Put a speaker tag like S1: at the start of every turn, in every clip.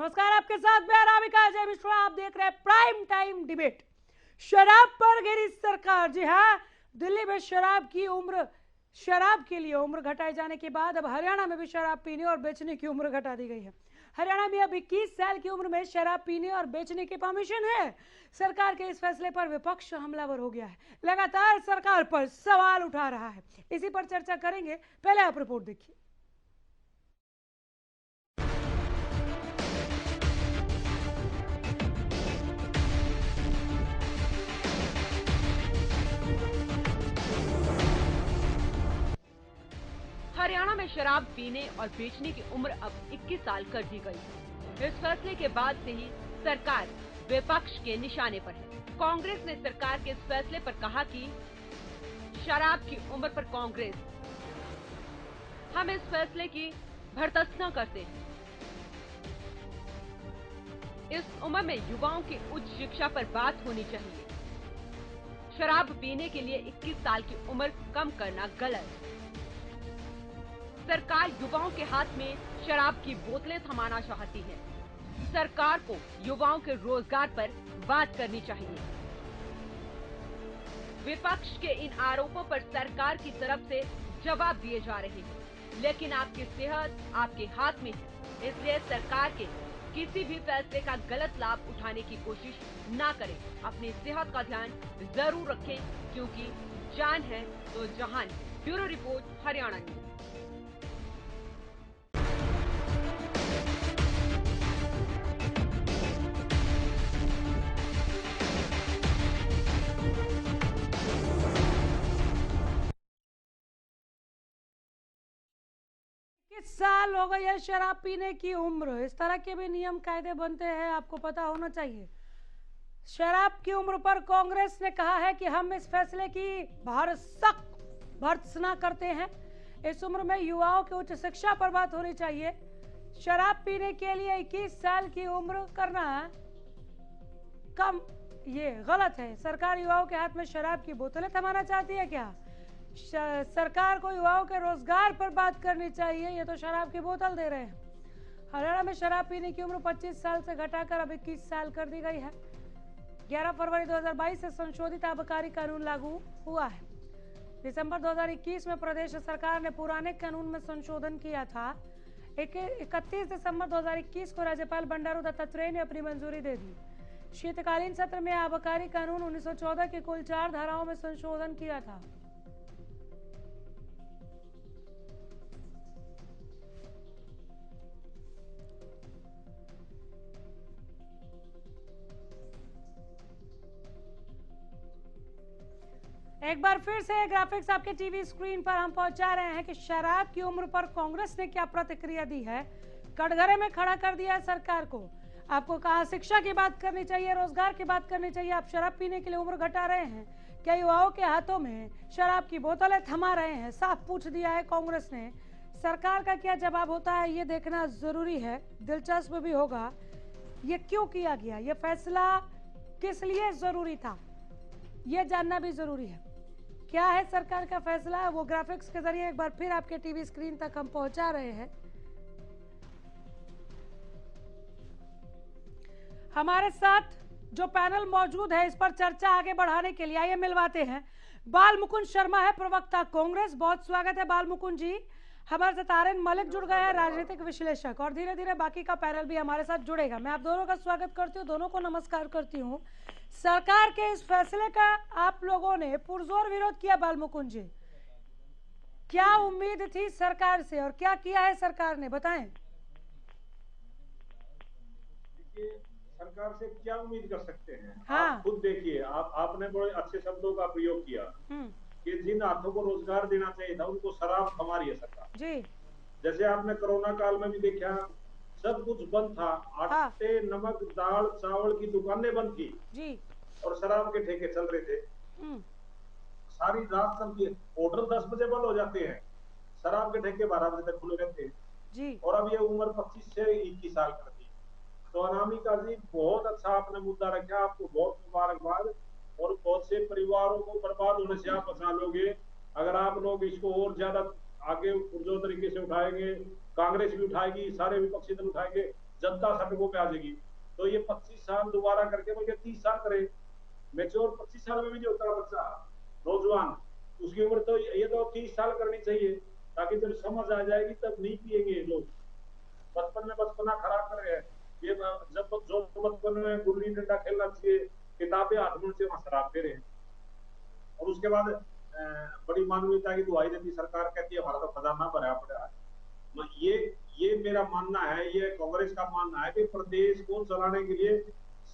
S1: नमस्कार, आपके साथ मैं अनामिका अजय मिश्रा। आप देख रहे हैं प्राइम टाइम डिबेट। शराब पर गिरी सरकार। जी हाँ, दिल्ली में शराब के लिए उम्र घटाए जाने के बाद अब हरियाणा में भी शराब पीने और बेचने की उम्र घटा दी गई है। हरियाणा में अब 21 साल की उम्र में शराब पीने और बेचने की परमिशन है। सरकार के इस फैसले पर विपक्ष हमलावर हो गया है, लगातार सरकार पर सवाल उठा रहा है। इसी पर चर्चा करेंगे, पहले आप रिपोर्ट देखिए।
S2: हरियाणा में शराब पीने और बेचने की उम्र अब 21 साल कर दी गई है। इस फैसले के बाद से ही सरकार विपक्ष के निशाने पर है। कांग्रेस ने सरकार के इस फैसले पर कहा कि शराब की उम्र पर कांग्रेस हम इस फैसले की भर्त्सना करते हैं। इस उम्र में युवाओं की उच्च शिक्षा पर बात होनी चाहिए। शराब पीने के लिए 21 साल की उम्र कम करना गलत। सरकार युवाओं के हाथ में शराब की बोतलें थमाना चाहती है। सरकार को युवाओं के रोजगार पर बात करनी चाहिए। विपक्ष के इन आरोपों पर सरकार की तरफ से जवाब दिए जा रहे हैं, लेकिन आपकी सेहत आपके हाथ में है, इसलिए सरकार के किसी भी फैसले का गलत लाभ उठाने की कोशिश ना करें। अपनी सेहत का ध्यान जरूर रखें, क्योंकि जान है तो जहान है। Bureau report, Haryana news.
S1: किस साल हो गई है शराब पीने की उम्र? इस तरह के भी नियम कायदे बनते हैं, आपको पता होना चाहिए। शराब की उम्र पर कांग्रेस ने कहा है कि हम इस फैसले की सख्त भर्त्सना करते हैं। इस उम्र में युवाओं की उच्च शिक्षा पर बात होनी चाहिए। शराब पीने के लिए 21 साल की उम्र करना कम, ये गलत है। सरकार युवाओं के हाथ में शराब की बोतलें थमाना चाहती है क्या? सरकार को युवाओं के रोजगार पर बात करनी चाहिए, ये तो शराब की बोतल दे रहे हैं। हरियाणा में शराब पीने की उम्र 25 साल से घटाकर अब 21 साल कर दी गई है। 11 फरवरी 2022 से संशोधित आबकारी कानून लागू हुआ है। दिसंबर 2021 में प्रदेश सरकार ने पुराने कानून में संशोधन किया था। 31 दिसंबर 2021 को राज्यपाल बंडारू दत्तात्रेय ने अपनी मंजूरी दे दी। शीतकालीन सत्र में आबकारी कानून 1914 की कुल 4 धाराओं में संशोधन किया था। एक बार फिर से ग्राफिक्स आपके टीवी स्क्रीन पर हम पहुंचा रहे हैं कि शराब की उम्र पर कांग्रेस ने क्या प्रतिक्रिया दी है। कटघरे में खड़ा कर दिया है सरकार को। आपको कहा शिक्षा की बात करनी चाहिए, रोजगार की बात करनी चाहिए, आप शराब पीने के लिए उम्र घटा रहे हैं। क्या युवाओं के हाथों में शराब की बोतलें थमा रहे हैं? साफ पूछ दिया है कांग्रेस ने। सरकार का क्या जवाब होता है ये देखना जरूरी है, दिलचस्प भी होगा। ये क्यों किया गया, ये फैसला किस लिए जरूरी था, ये जानना भी जरूरी है। क्या है सरकार का फैसला, वो ग्राफिक्स के जरिए एक बार फिर आपके टीवी स्क्रीन तक हम पहुंचा रहे हैं। हमारे साथ जो पैनल मौजूद है, इस पर चर्चा आगे बढ़ाने के लिए आइए मिलवाते हैं। बाल मुकुंद शर्मा है प्रवक्ता कांग्रेस, बहुत स्वागत है बाल मुकुंद जी। हमारे साथ आर एन मलिक जुड़ गए हैं, राजनीतिक विश्लेषक, और धीरे धीरे बाकी का पैनल भी हमारे साथ जुड़ेगा। मैं आप दोनों का स्वागत करती हूँ, दोनों को नमस्कार करती हूँ। सरकार के इस फैसले का आप लोगों ने पुरजोर विरोध किया। बाल मुकुंद जी, क्या उम्मीद थी सरकार से और क्या किया है सरकार ने, बताएं।
S3: सरकार से क्या उम्मीद कर सकते हैं?
S1: हाँ।
S3: आप खुद देखिए, आपने बड़े अच्छे शब्दों का प्रयोग किया कि जिन हाथों को रोजगार देना चाहिए था उनको शराब थमा रही है सरकार
S1: जी।
S3: जैसे आपने कोरोना काल में भी देखा, सब कुछ बंद था। आटे, नमक, दाल, चावल की दुकानें बंद थी
S1: जी।
S3: और शराब के ठेके चल रहे थे। सारी रात चलती है। होटल 10 बजे बंद हो जाते हैं, शराब के ठेके 12 बजे तक खुले रहते हैं
S1: जी।
S3: और अब ये उम्र 25 से 21 साल कर दी। तो अनामिका जी, बहुत अच्छा आपने मुद्दा रखा, आपको बहुत मुबारकबाद। और बहुत से परिवारों को बर्बाद होने से आप बचा लोगे अगर आप लोग इसको और ज्यादा आगे जो तरीके से उठाएंगे। कांग्रेस भी उठाएगी, सारे विपक्षी दल उठाएंगे, जनता सड़कों पे आ जाएगी। तो ये 25 साल दोबारा करके बल्कि 30 साल करे। मेच्योर 25 साल में भी नहीं होता बच्चा नौजवान, उसकी उम्र तो ये तो 30 साल करनी चाहिए, ताकि जब समझ आ जाएगी तब नहीं पिएंगे लोग। बचपन में बचपना खराब कर रहे हैं ये। जब जो बचपन में गुल्ली डंडा खेलना चाहिए, किताबें हाथ में से वहां शराब दे रहे हैं। और उसके बाद बड़ी मानवीयता की दुहाई देती सरकार, कहती है हमारा तो खजाना भरा पड़ा है। ये मेरा मानना है, ये कांग्रेस का मानना है कि प्रदेश को चलाने के लिए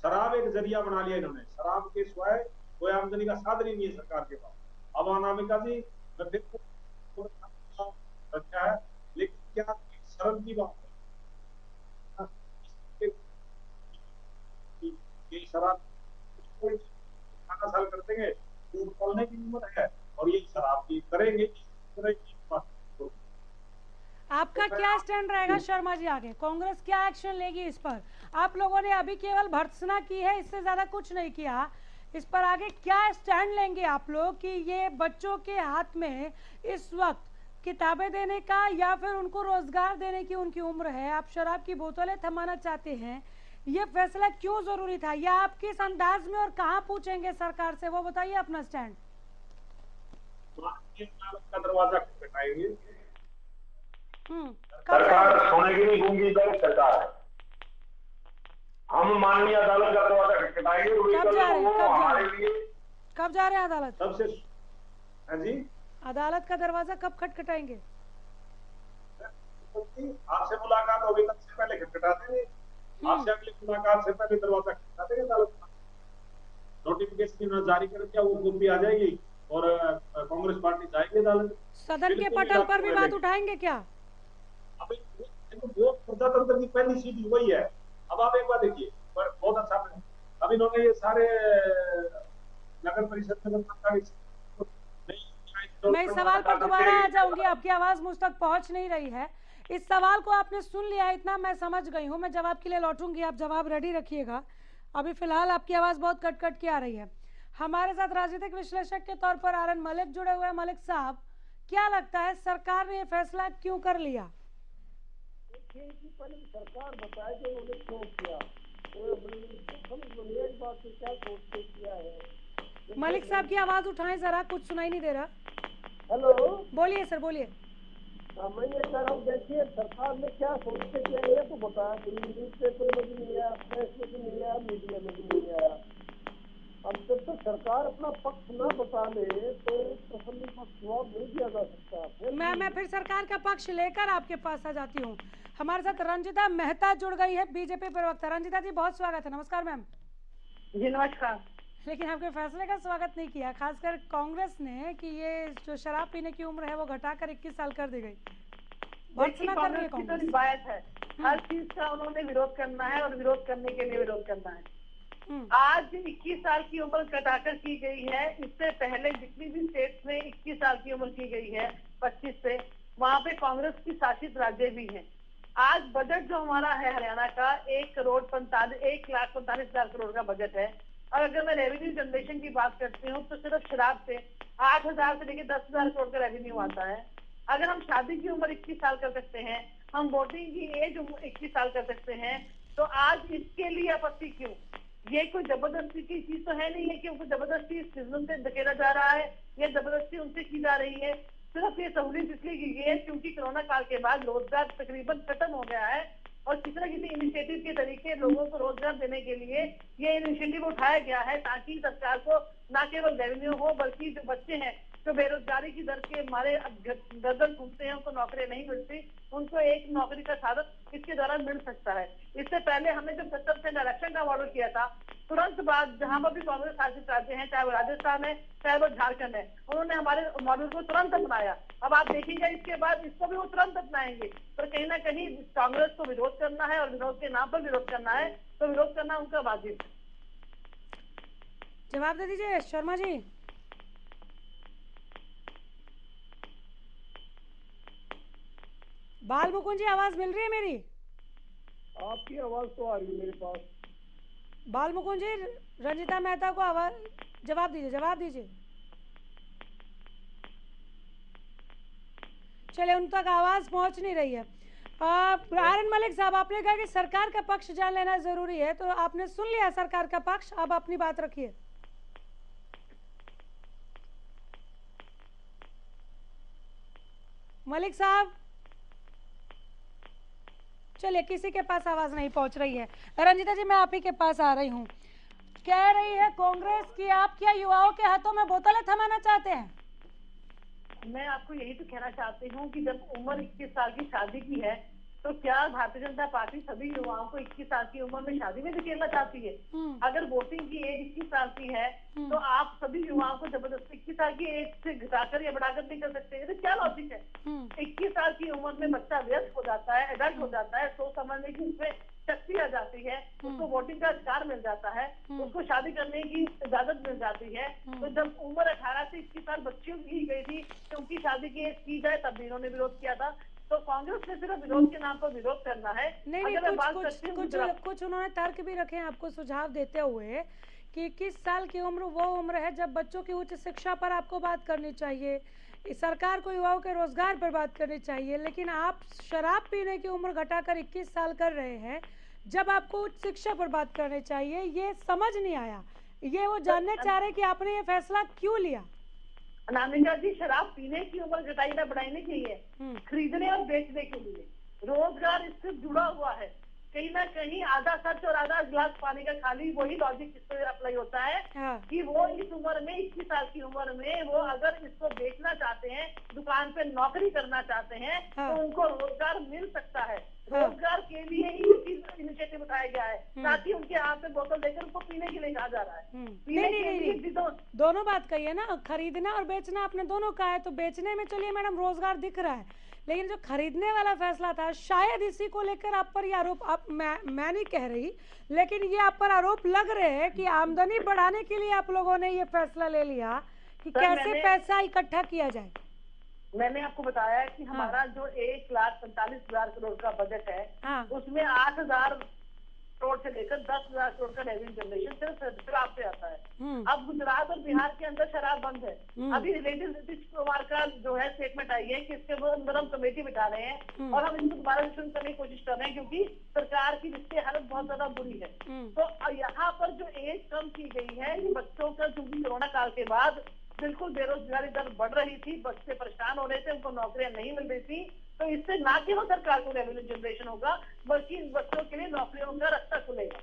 S3: शराब एक जरिया बना लिया इन्होंने। शराब के सिवाय कोई आमदनी का साधन ही नहीं है सरकार के पास। अब अनामिका जी मैं फिर रखा है, लेकिन क्या शर्म की बात है कि शराब 18 साल कर देंगे, बोलने की उम्र है और ये शराब की करेंगे।
S1: आपका क्या स्टैंड रहेगा शर्मा जी आगे? कांग्रेस क्या एक्शन लेगी इस पर? आप लोगों ने अभी केवल भर्त्सना की है, इससे ज्यादा कुछ नहीं किया। इस पर आगे क्या स्टैंड लेंगे आप लोग कि ये बच्चों के हाथ में इस वक्त किताबें देने का या फिर उनको रोजगार देने की उनकी उम्र है, आप शराब की बोतलें थमाना चाहते हैं, ये फैसला क्यों जरूरी था? या आप किस अंदाज में और कहां पूछेंगे सरकार से, वो बताइए अपना स्टैंड।
S3: का दरवाजा खटखटाएंगे।
S4: सरकार सुनेगी नहीं, गूंगी दल सरकार है। हम माननीय अदालत का दरवाजा खटखटाएंगे।
S1: कब जा रहे हैं?
S4: हमारे लिए
S1: कब जा रहे हैं अदालत?
S3: सबसे जी
S1: अदालत का दरवाजा कब खटखटाएंगे?
S3: आपसे मुलाकात होगी तब से पहले खटखटा देंगे। आपसे अगली मुलाकात से पहले दरवाजा खटखटा देंगे अदालत का। नोटिफिकेशन जारी कर दिया, वो कॉपी आ जाएगी और कांग्रेस पार्टी जाएगी अदालत।
S1: सदन के पटल पर भी बात उठाएंगे क्या?
S3: अभी वो प्रजातंत्र की पहली सीढ़ी वही है। अब आप एक बार देखिए, बहुत अच्छा अब इन्होंने ये सारे नगर परिषद में
S1: मैं इस सवाल पर दोबारा आ जाऊंगी, आपकी आवाज मुझ तक पहुंच नहीं रही है। इस सवाल को आपने सुन लिया, इतना मैं समझ गई हूँ। मैं जवाब के लिए लौटूंगी, आप जवाब रेडी रखिएगा। अभी फिलहाल आपकी आवाज बहुत कट कट के आ रही है। हमारे साथ राजनीतिक विश्लेषक के तौर पर आर एन मलिक जुड़े हुए हैं। मलिक साहब, क्या लगता है सरकार ने ये फैसला क्यों कर लिया?
S5: पहले सरकार बताए कि उन्होंने क्यों किया, बात से क्या सोच के किया है।
S1: मलिक साहब की आवाज उठाएं जरा, कुछ सुनाई नहीं दे रहा।
S5: हेलो,
S1: बोलिए सर, बोलिए।
S5: मैं ये कह रहा हूँ, देखिए सरकार ने क्या सोच के किया ये तो बताया, न्यूज पेपर में भी नहीं आया, प्रेस में भी नहीं आया, मीडिया में भी नहीं आया। अब जब तक सरकार अपना पक्ष न बता ले तो तसल्ली का जवाब नहीं दिया जा सकता।
S1: मैं फिर सरकार का पक्ष लेकर आपके पास आ जाती हूँ। हमारे साथ रंजिता मेहता जुड़ गई है, बीजेपी प्रवक्ता। रंजिता जी, बहुत स्वागत है। नमस्कार मैम।
S6: जी नमस्कार।
S1: लेकिन आपके फैसले का स्वागत नहीं किया, खासकर कांग्रेस ने, कि ये जो शराब पीने की उम्र है वो घटाकर 21 साल कर दी गई।
S6: कांग्रेस की तो रिवायत है, हर चीज का उन्होंने विरोध करना है और विरोध करने के लिए विरोध करना है। आज 21 साल की उम्र घटाकर की गई है। इससे पहले जितनी भी स्टेट्स में 21 साल की उम्र की गई है 25 से, वहाँ पे कांग्रेस की शासित राज्य भी हैं। आज बजट जो हमारा है हरियाणा का 1,45,00,000 करोड़ का बजट है। और अगर मैं रेवेन्यू जनरेशन की बात करती हूँ तो सिर्फ शराब से 8,000 से लेकर 10,000 करोड़ का रेवेन्यू आता है। अगर हम शादी की उम्र 21 साल कर सकते हैं, हम वोटिंग की एज 21 साल कर सकते हैं, तो आज इसके लिए आपत्ति क्यों? ये कोई जबरदस्ती की चीज तो है नहीं है कि उनको जबरदस्ती इस बिजनेस से धकेला जा रहा है या जबरदस्ती उनसे की जा रही है। सिर्फ ये सहूलियत इसलिए की गई है क्योंकि कोरोना काल के बाद रोजगार तकरीबन खत्म हो गया है और किसी न किसी इनिशिएटिव के तरीके लोगों को रोजगार देने के लिए ये इनिशिएटिव उठाया गया है, ताकि सरकार को न केवल रेवेन्यू हो बल्कि जो बच्चे हैं जो बेरोजगारी की दर के मारे गर्दन घूमते हैं, उनको नौकरी नहीं मिलती, उनको एक नौकरी का साधन इसके द्वारा मिल सकता है। इससे पहले हमने जब 70% आरक्षण का मॉडल किया था, तुरंत बाद जहां पर भी कांग्रेस शासित राज्य हैं, चाहे वो राजस्थान है चाहे वो झारखंड है, उन्होंने हमारे मॉडल को तुरंत अपनाया। अब आप देखिएगा इसके बाद इसको भी वो तुरंत अपनाएंगे। पर कहीं ना कहीं कांग्रेस को विरोध करना है और विरोध के नाम पर विरोध करना है, तो विरोध करना उनका वाजिब है।
S1: जवाब दे दीजिए शर्मा जी। बाल मुकुंद जी, आवाज मिल रही है मेरी?
S5: आपकी आवाज तो आ रही है मेरे पास।
S1: बाल मुकुंद जी, रंजिता मेहता को आवाज जवाब दीजिए, जवाब दीजिए। चले, उन तक आवाज पहुंच नहीं रही है। आर्यन मलिक साहब, आपने कहा कि सरकार का पक्ष जान लेना जरूरी है, तो आपने सुन लिया सरकार का पक्ष, अब अपनी बात रखिए। मलिक साहब, चलिए, किसी के पास आवाज नहीं पहुंच रही है। रंजिता जी, मैं आप ही के पास आ रही हूँ। कह रही है कांग्रेस की आप क्या युवाओं के हाथों में बोतलें थमाना चाहते हैं?
S6: मैं आपको यही तो कहना चाहती हूँ कि जब उम्र 21 साल की शादी की है, तो क्या भारतीय जनता पार्टी सभी युवाओं को 21 साल की उम्र में शादी में धकेलना चाहती है? अगर वोटिंग की एज 21 साल की है, तो आप सभी युवाओं को जबरदस्ती 21 साल की एज से घटाकर या बढ़ाकर नहीं कर सकते। तो क्या लॉजिक है? 21 साल की उम्र में बच्चा व्यस्त हो जाता है, एडल्ट हो जाता है, सोच समझने की उसमें शक्ति आ जाती है, उसको वोटिंग का अधिकार मिल जाता है, उसको शादी करने की इजाजत मिल जाती है। तो जब उम्र 18 से 21 साल बच्चियों की गई थी कि उनकी शादी की एज की जाए, तब भी इन्होंने विरोध किया था। तो कांग्रेस ने सिर्फ विरोध के नाम पर विरोध करना है।
S1: नहीं, कुछ उन्होंने तर्क भी रखे हैं आपको सुझाव देते हुए कि 21 साल की उम्र वो उम्र है जब बच्चों की उच्च शिक्षा पर आपको बात करनी चाहिए, सरकार को युवाओं के रोजगार पर बात करनी चाहिए, लेकिन आप शराब पीने की उम्र घटाकर 21 साल कर रहे हैं जब आपको उच्च शिक्षा पर बात करनी चाहिए। ये समझ नहीं आया। ये वो जानना चाह रहे कि आपने ये फैसला क्यों लिया?
S6: अनामिका जी, शराब पीने की उम्र घटाई ना बढ़ाने के लिए, खरीदने और बेचने के लिए। रोजगार इससे जुड़ा हुआ है। कहीं ना कहीं आधा सच और आधा गिलास पानी का खाली, वही लॉजिक इस पर अप्लाई होता है कि वो इस उम्र में 21 साल की उम्र में वो अगर इसको बेचना चाहते हैं, दुकान पे नौकरी करना चाहते हैं, तो उनको रोजगार मिल सकता है। रोजगार के लिए ही इनिशिएटिव उठाया गया है, ताकि उनके हाथ में बोतल देकर उनको पीने के लिए कहा जा रहा है।
S1: नहीं, दोनों बात कही है ना, खरीदना और बेचना आपने दोनों कहा है। तो बेचने में चलिए मैडम रोजगार दिख रहा है, लेकिन जो खरीदने वाला फैसला था, शायद इसी को लेकर आप पर ये आरोप, मैं नहीं कह रही, लेकिन ये आप पर आरोप लग रहे हैं कि आमदनी बढ़ाने के लिए आप लोगों ने ये फैसला ले लिया कि कैसे पैसा इकट्ठा किया जाए।
S6: मैंने आपको बताया कि हमारा जो 1,45,000 करोड़ का बजट है, उसमें 8,000 करोड़ से लेकर 10,000 करोड़ का रेवेन्यू जनरेशन सिर्फ शराब से आता है। अब गुजरात और बिहार के अंदर शराब बंद है। अभी रिलेटिव नीतीश कुमार का जो है स्टेटमेंट आई है कि इसके अंदर हम कमेटी बिठा रहे हैं और हम इसको दोबारा शुरू करने की कोशिश कर रहे हैं, क्योंकि सरकार की वित्तीय हालत बहुत ज्यादा बुरी है। तो यहाँ पर जो एज कम की गई है, ये बच्चों का, क्योंकि कोरोना काल के बाद बिल्कुल बेरोजगारी दर बढ़ रही थी, बच्चे परेशान हो रहे थे, उनको नौकरियां नहीं मिल रही थी। तो इससे ना केवल सरकार को रेवेन्यू जनरेशन होगा, बल्कि इन बच्चों के लिए नौकरियों का रास्ता खुलेगा,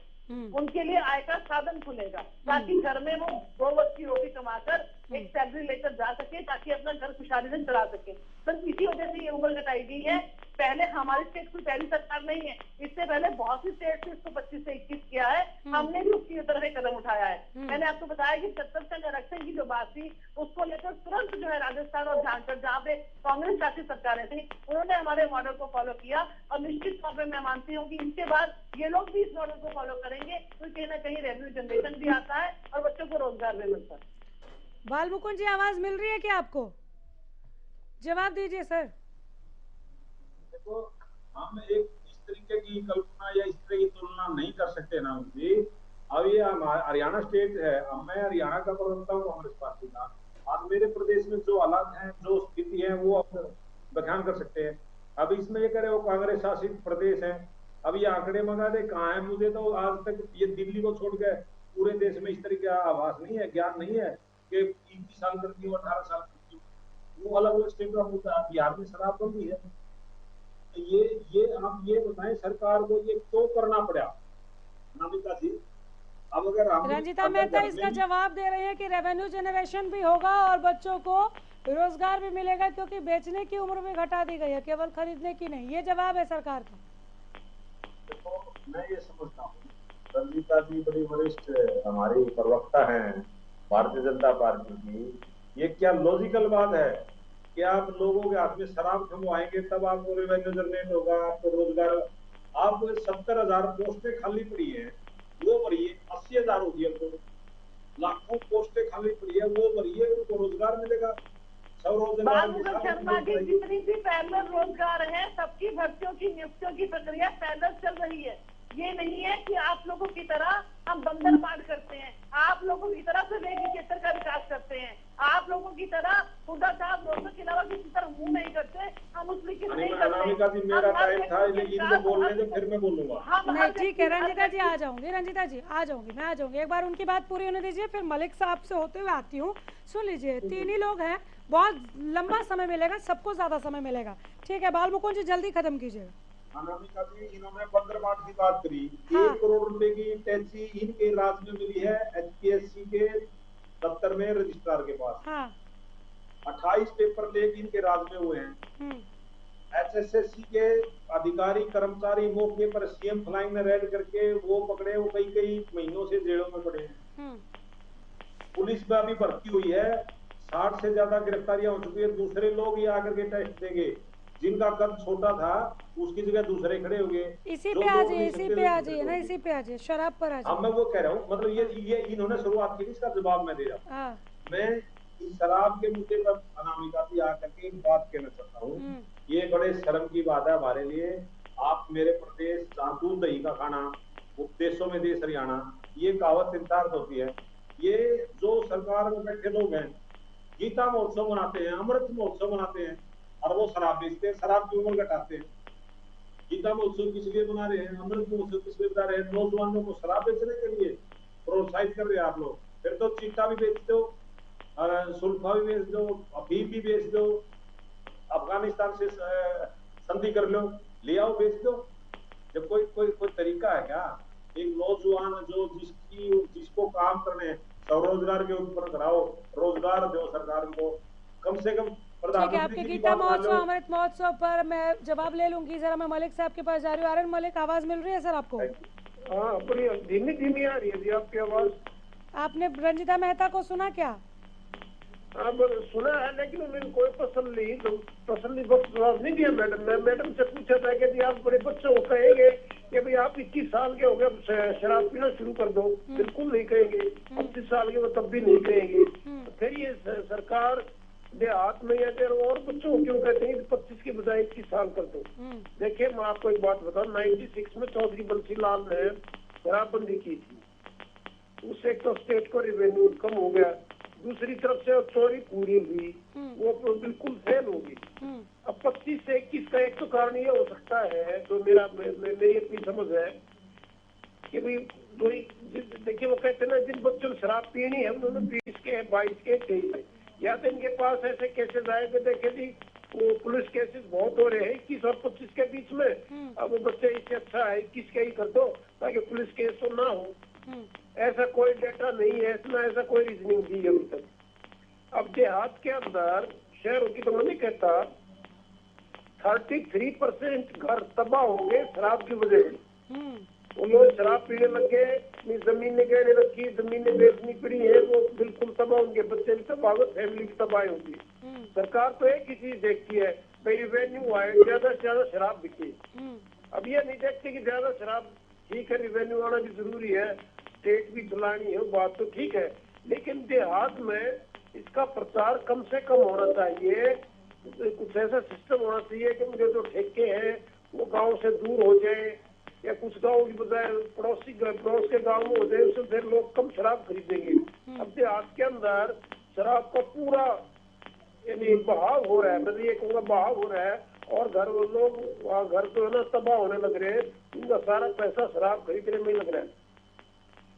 S6: उनके लिए आय का साधन खुलेगा, ताकि घर में वो 2 वक्त की रोटी कमाकर एक सैलरी लेकर जा सके, ताकि अपना घर खुशहाली से चला सके। तो इसी वजह से ये उम्र घटाई गई है। पहले हमारी स्टेट कोई पहली सरकार नहीं है, इससे पहले बहुत सी स्टेट ने इसको 25 से 21 किया है, हमने भी उसकी तरफ से कदम उठाया है। मैंने आपको बताया कि 70% आरक्षण की जो बात थी, उसको लेकर तुरंत जो है राजस्थान और झारखंड, जहाँ पे कांग्रेस शासित सरकारें थी, उन्होंने हमारे मॉडल को फॉलो किया, और निश्चित तौर पर मैं मानती हूँ कि इसके बाद ये लोग भी इस मॉडल को फॉलो करेंगे, तो कहीं ना कहीं रेवेन्यू जनरेशन भी आता है और बच्चों को रोजगार भी मिलता है।
S1: बाल मुकुंद जी, आवाज मिल रही है क्या आपको? जवाब दीजिए सर।
S3: देखो, हम एक इस तरीके की कल्पना या इस तरह की तुलना नहीं कर सकते ना जी। अब ये हरियाणा स्टेट है, अब मैं हरियाणा का प्रवक्ता हूँ कांग्रेस पार्टी का। आज मेरे प्रदेश में जो हालात हैं, जो स्थिति है, वो आप बयान कर सकते हैं। अब इसमें ये करे वो कांग्रेस शासित प्रदेश है, अब ये आंकड़े मंगा दे कहाँ है, मुझे तो आज तक ये दिल्ली को छोड़ के पूरे देश में इस तरीके का आभास नहीं है, ज्ञान नहीं है कि 21 साल करती हूँ, 18 साल करती हूँ, वो अलग अलग स्टेट का होता है। बिहार में शराबबंदी है, ये आप ये बताएं सरकार को ये क्यों करना पड़ा नामिका जी? अब अगर
S1: रंजिता मेहता इसका जवाब दे रही है कि रेवेन्यू जनरेशन भी होगा और बच्चों को रोजगार भी मिलेगा, क्योंकि बेचने की उम्र भी घटा दी गई है, केवल खरीदने की नहीं। ये जवाब है सरकार का।
S3: देखो, मैं ये समझता हूँ, रंजिता जी बड़ी वरिष्ठ हमारी प्रवक्ता हैं भारतीय जनता पार्टी की, ये क्या लॉजिकल बात है कि आप लोगों के हाथ में शराब थमवाएंगे तब आपको रेवेन्यू जनरेट होगा, आपको रोजगार? आप 70,000 पोस्टें खाली पड़ी है, वो भरिए। 80,000 होगी, अब लाखों पोस्टें खाली पड़ी है, वो भरिए, उनको रोजगार मिलेगा।
S6: शर्मा की जितनी भी पैरेलल रोजगार है, सबकी भर्तियों की, नियुक्तियों की प्रक्रिया पैरेलल चल रही है। ये नहीं है कि आप लोगों की तरह हम बंदर मार करते हैं, आप लोगों की तरह से वेगी क्षेत्र का विकास करते हैं, आप लोगों की तरह खुदा साहब दोस्तों के अलावा किसी तरह मुंह नहीं करते, हम उस लिखित नहीं
S3: अनामिका जी,
S6: करते।
S3: मेरा टाइम था, लेकिन इनको बोलने दो, फिर मैं बोलूंगा।
S1: नहीं ठीक है रंजिता जी, आ जाऊंगी, रंजिता जी आ जाऊंगी, मैं आ जाऊंगी, एक बार उनकी बात पूरी होने दीजिए, फिर मलिक साहब से होते हुए आती हूँ। सुन लीजिए, तीन ही लोग हैं, बहुत लंबा समय मिलेगा, सबको ज्यादा समय मिलेगा। ठीक है बाल मुकुंद जी, जल्दी खत्म कीजिएगा।
S3: अनामिका जी, इन्होंने बंदरबाट की बात करी।
S1: हाँ।
S3: 1 करोड़ रुपए की टैक्सी इनके राज्य में मिली है, HPSC के दफ्तर में रजिस्ट्रार के पास।
S1: हाँ।
S3: 28 पेपर लेके इनके राज्य में हुए हैं। HSSC के अधिकारी कर्मचारी मौके पर CM फ्लाइंग में रेड करके वो पकड़े, वो कई महीनों से जेलों में पड़े हैं। पुलिस में अभी भर्ती हुई है, 60 से ज्यादा गिरफ्तारियां हो चुकी है। दूसरे लोग ये आकर के टेस्ट देंगे, जिनका कद छोटा था उसकी जगह दूसरे खड़े हो गए।
S1: इसी पे आ जाइए, इसी पे आ जाइए ना, इसी पे आ जाइए, शराब पर आ जाइए।
S3: मैं वो कह रहा हूँ, मतलब ये इन्होंने शुरुआत की थी, इसका जवाब मैं दे रहा हूँ। मैं इस शराब के मुद्दे पर अनामिका जी आकर के एक बात कहना चाहता हूँ। ये बड़े शर्म की बात है हमारे लिए। आप मेरे प्रदेश जहाँ दूध दही का खाना, उपदेशों में देश हरियाणा, ये कहावत चरितार्थ होती है। ये जो सरकार में बैठे लोग हैं, गीता महोत्सव मनाते हैं, अमृत महोत्सव मनाते हैं, और वो शराब बेचते हैं, शराब की उम्र घटाते हैं। गीता महोत्सव किस लिए बना रहे हैं, अमृत महोत्सव किस लिए बना रहे हैं? नौजवानों को शराब बेचने के लिए प्रोत्साहित कर रहे हैं आप लोग। फिर तो चीटा भी बेच दो, और सुल्फा भी बेच दो, अफीम भी बेच दो, अफगानिस्तान से संधि कर लो, ले आओ बेच दो। जब कोई तरीका है क्या? एक नौजवान जो जिसको काम करने, स्वरोजगार के ऊपर कराओ, रोजगार दो सरकार को, कम से कम।
S1: ठीक है, आपके गीता महोत्सव अमृत महोत्सव पर मैं जवाब ले लूंगी। जरा मैं मलिक साहब के पास जा रही हूँ। आर्यन मलिक, आवाज मिल रही है सर आपको?
S5: हाँ, बड़ी धीमी धीमी आ रही है जी आपकी आवाज।
S1: आपने रंजिता मेहता को सुना क्या?
S5: अब सुना है, लेकिन मैंने कोई तसल्ली बख्श जवाब नहीं दिया मैडम। मैं मैडम से पूछा था कि आप बड़े बच्चों को कहेंगे कि भाई आप 21 साल के हो गए, शराब पीना शुरू कर दो? बिल्कुल नहीं कहेंगे। 25 साल के वो तब भी नहीं कहेंगे। फिर ये सरकार देहात में या फिर और बच्चों को क्यों कहते हैं 25 के बजाय 21 साल कर दो? देखिए, मैं आपको एक बात बताऊं, 96 में चौधरी बंसी लाल ने शराबबंदी की थी। उससे एक तो स्टेट को रेवेन्यू कम हो गया, दूसरी तरफ से चोरी पूरी हुई, वो बिल्कुल फेल होगी। अब 25 से 21 का एक तो कारण ये हो सकता है, जो मेरी अपनी समझ है कि भाई देखिए, वो कहते हैं ना, जिन बच्चों ने शराब पीनी है उन्होंने 20 के 22 के 23 है, या तो इनके पास ऐसे केसेस आए कि देखे जी वो पुलिस केसेस बहुत हो रहे हैं 21 और 25 के बीच में। अब वो बच्चे इससे अच्छा है 21 के ही कर दो ताकि पुलिस केस तो ना हो। ऐसा कोई डेटा नहीं है, इसमें ऐसा कोई रीजनिंग दी अभी तक। अब देहात के अंदर, शहरों की तो मैं नहीं कहता, 33% घर तबाह हो गए शराब की वजह से। वो लोग शराब पीने लग गए, अपनी जमीनें गहने रखी, जमीनें बेचनी पड़ी है, वो बिल्कुल तबाह, उनके बच्चे भी तबाह हो, फैमिली की तबाही होगी। सरकार तो एक ही चीज देखती है, भाई रेवेन्यू आए, ज्यादा से ज्यादा शराब बिके। अब ये नहीं देखते कि ज्यादा शराब, ठीक है रेवेन्यू आना भी जरूरी है, स्टेट भी चलानी है, बात तो ठीक है, लेकिन देहात में इसका प्रचार कम से कम होना चाहिए। कुछ ऐसा सिस्टम होना चाहिए कि मुझे जो ठेके हैं वो गांव से दूर हो जाए, या कुछ गांव की बजाय पड़ोस के गांव में हो जाए, उससे फिर लोग कम शराब खरीदेंगे। अब देहात के अंदर शराब का पूरा यानी बहाव हो रहा है, मैं ये कहूँगा बहाव हो रहा है, और लोग वहाँ घर तो है ना तबाह होने लग रहे हैं, उनका सारा पैसा शराब खरीदने में लग रहा है।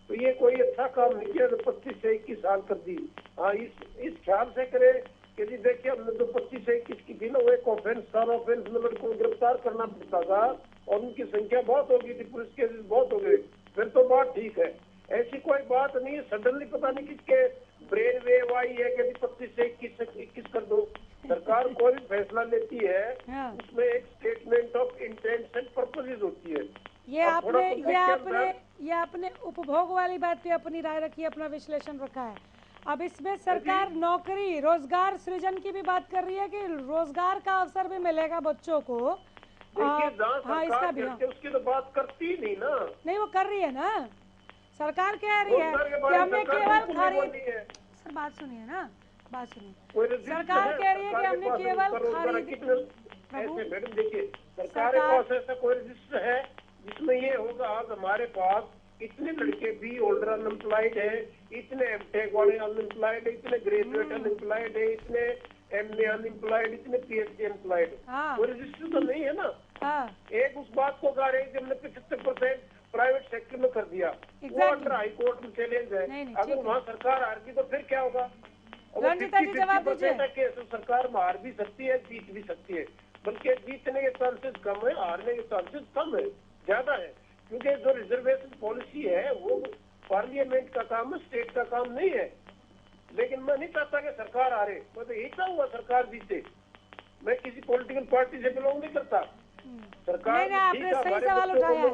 S5: तो ये कोई अच्छा काम नहीं किया, तो 25 से 21 साल कर दी। हाँ, इस ख्याल से करे कि जी देखिए, हमने तो 25 से 21 की थी ना, वो एक ऑफेंस था, ऑफेंस में को गिरफ्तार करना पड़ता था, और उनकी संख्या बहुत हो गई थी, पुलिस केसेस बहुत हो गए, फिर तो बात ठीक है। ऐसी कोई बात नहीं है, सडनली पता नहीं किसके ब्रेन वेव आई है कि 25 से 21 कर दो। सरकार कोई भी फैसला लेती है उसमें एक statement of intent and purposes होती है।
S1: ये आपने उपभोग वाली बात पे अपनी राय रखी, अपना विश्लेषण रखा है। अब इसमें सरकार नौकरी रोजगार सृजन की भी बात कर रही है कि रोजगार का अवसर भी मिलेगा बच्चों को।
S5: हाँ, इसका भी उसकी तो बात करती नहीं ना।
S1: नहीं, वो कर रही है ना, सरकार कह रही है कि हमने केवल खरीद, सर बात सुनिए ना, बात सुनिए, सरकार कह रही है कि हमने केवल खरीद।
S5: मैडम देखिए, सरकार के पास ऐसा कोई रजिस्टर है जिसमें ये होगा, आज हमारे पास इतने लड़के भी ओल्डर अनएम्प्लॉयड है, इतने एमटेक वाले अनएम्प्लॉयड है, इतने ग्रेजुएट अनएम्प्लॉयड है, इतने एमए अनएम्प्लॉयड, इतने पीएचडी अनएम्प्लॉयड। कोई रजिस्टर तो नहीं है ना। एक उस बात को कह रहे हैं कि हमने 75% प्राइवेट सेक्टर में कर दिया, वो अंडर हाई कोर्ट में चैलेंज है। अगर वहाँ सरकार हारगी तो फिर क्या होगा?
S1: रंजीता जी जवाब दीजिए।
S5: तो सरकार हार भी सकती है, जीत भी सकती है, बल्कि जीतने के चांसेस कम है, हारने के चांसेस कम है, ज्यादा है, क्योंकि जो रिजर्वेशन पॉलिसी है वो पार्लियामेंट का काम है, स्टेट का काम नहीं है। लेकिन मैं नहीं चाहता कि सरकार हारे, मैं तो यही चाहूंगा सरकार जीते। मैं किसी पॉलिटिकल पार्टी से बिलोंग नहीं करता। सरकार
S1: नहीं, आपने सही सवाल उठाया है।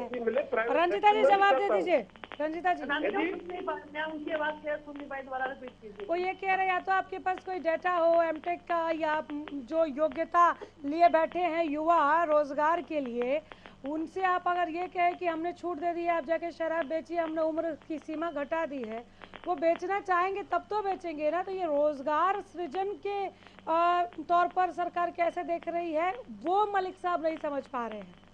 S1: रंजीता जी जवाब दे दीजिए। रंजीता जी
S6: मैं उनकी आवाज सुन नहीं पाई, दोबारा रिपीट कीजिए।
S1: वो ये कह रहे हैं या तो आपके पास कोई डेटा हो एमटेक का, या जो योग्यता लिए बैठे हैं युवा रोजगार के लिए, उनसे आप अगर ये कहें कि हमने छूट दे दी है, आप जाके शराब बेचिए, हमने उम्र की सीमा घटा दी है, वो बेचना चाहेंगे तब तो बेचेंगे ना। तो ये रोजगार सृजन के तौर पर सरकार कैसे देख रही है वो मलिक साहब नहीं समझ पा रहे हैं।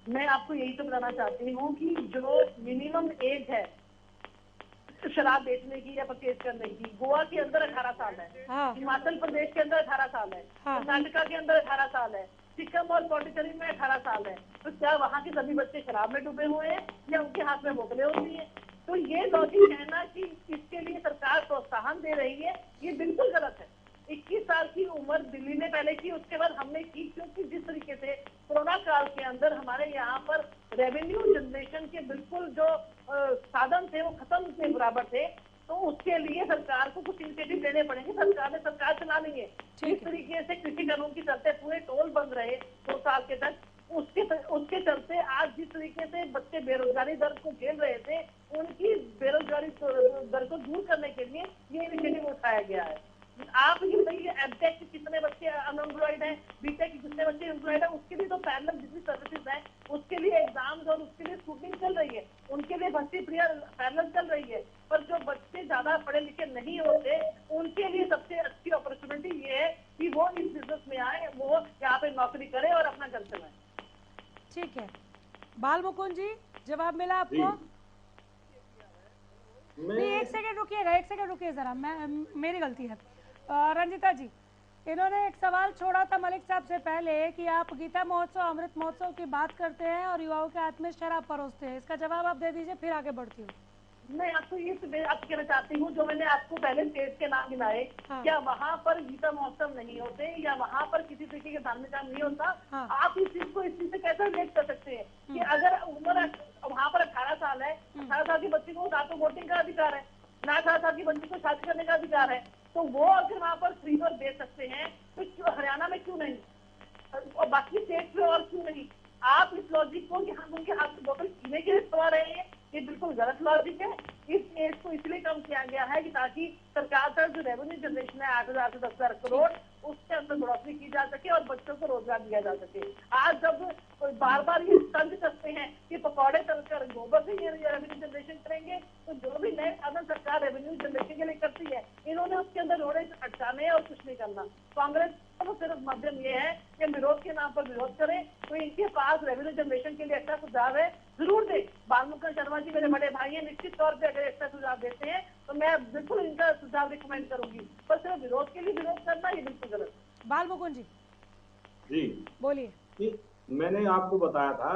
S6: मैं आपको यही तो बताना चाहती हूँ कि जो मिनिमम एज है शराब बेचने की या परचेज करने की, गोवा के अंदर 18 साल है, हिमाचल प्रदेश के अंदर 18 साल है, कर्नाटका के अंदर 18 साल है, सिक्किम और पौंडीचेरी में 18 साल है। तो क्या वहाँ के सभी बच्चे शराब में डूबे हुए हैं या उनके हाथ में बोतलें होती हैं? तो ये लॉजिक है ना कि इसके लिए सरकार प्रोत्साहन दे रही है, ये बिल्कुल गलत है। 21 साल की उम्र दिल्ली ने पहले की, उसके बाद हमने की, क्योंकि जिस तरीके से कोरोना काल के अंदर हमारे यहाँ पर रेवेन्यू जनरेशन के बिल्कुल जो साधन थे वो खत्म के बराबर थे, तो उसके लिए सरकार को कुछ इनिशिएटिव लेने पड़ेंगे। सरकार चला नहीं है। जिस तरीके से कृषि कानून के चलते पूरे टोल बंद रहे 2 साल के तक, उसके चलते आज जिस तरीके से बच्चे बेरोजगारी दर को झेल रहे थे, उनकी बेरोजगारी दर को दूर करने के लिए ये इनिशिएटिव उठाया गया है। आप ये बताइए एमटेक के कितने बच्चे अनएम्प्लॉयड हैं, बीटेक के कितने बच्चे एम्प्लॉयड हैं? उसके लिए तो पैरेलल जितनी सर्विसेज है उसके लिए एग्जाम्स और उसके लिए स्कूटिंग चल रही है, उनके लिए भर्ती प्रक्रिया पैरेलल चल रही है। पर जो बच्चे ज्यादा पढ़े लिखे नहीं होते उनके लिए सबसे अच्छी अपॉर्चुनिटी ये है कि वो इस बिजनेस में आए, वो यहाँ पे नौकरी करे और अपना घर चलाए।
S1: ठीक है, बाल मुकुंद जी जवाब मिला आपको? नहीं, एक सेकंड रुकिए जरा, मेरी गलती है। रंजीता जी, इन्होंने एक सवाल छोड़ा था मलिक साहब से पहले कि आप गीता महोत्सव अमृत महोत्सव की बात करते हैं और युवाओं के हाथ में शराब परोसते हैं। इसका जवाब आप दे दीजिए, फिर आगे बढ़ती हूँ।
S6: मैं आपको ये आपको कहना चाहती हूँ, जो मैंने आपको पहले स्टेट के नाम गिनाए, क्या वहाँ पर गीता महोत्सव नहीं होते या वहाँ पर किसी तरीके के धार्मिक काम नहीं होता? आप इस चीज को इस चीज से कैसे रिलेट कर सकते हैं कि अगर उम्र वहाँ पर 18 साल है, 18 साल के बच्चे को ना तो वोटिंग का अधिकार है, ना 18 साल की बच्ची को शादी करने का अधिकार है, तो वो अगर वहाँ पर फ्री पर बेच सकते हैं तो हरियाणा में क्यों नहीं और बाकी स्टेट में और क्यों नहीं? आप इस लॉजिक को कि हम उनके हाथ से बोतल पीने के लिए करवा रहे हैं, ये बिल्कुल गलत लॉजिक है। इस एज को इसलिए कम किया गया है कि ताकि सरकार का जो रेवेन्यू जनरेशन है 8,000 से 10,000 करोड़, उसके अंदर बढ़ोतरी की जा सके और बच्चों को रोजगार दिया जा सके। आज जब बार बार ये तंज कसते हैं कि पकौड़े तलकर गोबर से ये रेवेन्यू जनरेशन करेंगे, तो जो भी नए साधन सरकार रेवेन्यू जनरेशन के लिए करती है, इन्होंने उसके अंदर रोड़े अटकाने और कुछ नहीं करना। कांग्रेस तो सिर्फ माध्यम ये है कि विरोध के नाम पर विरोध करें, तो इनके पास रेवेन्यू जनरेशन के लिए अच्छा सुझाव है, जरूर दे। बालमुकुंद शर्मा जी मेरे बड़े भाई हैं, निश्चित तौर पे अगर अच्छा सुझाव देते हैं तो मैं बिल्कुल इनका सुझाव रिकमेंड करूंगी, पर सिर्फ विरोध के लिए विरोध करना ये बिल्कुल गलत।
S1: बालमुकुंद जी बोलिए।
S3: मैंने आपको बताया था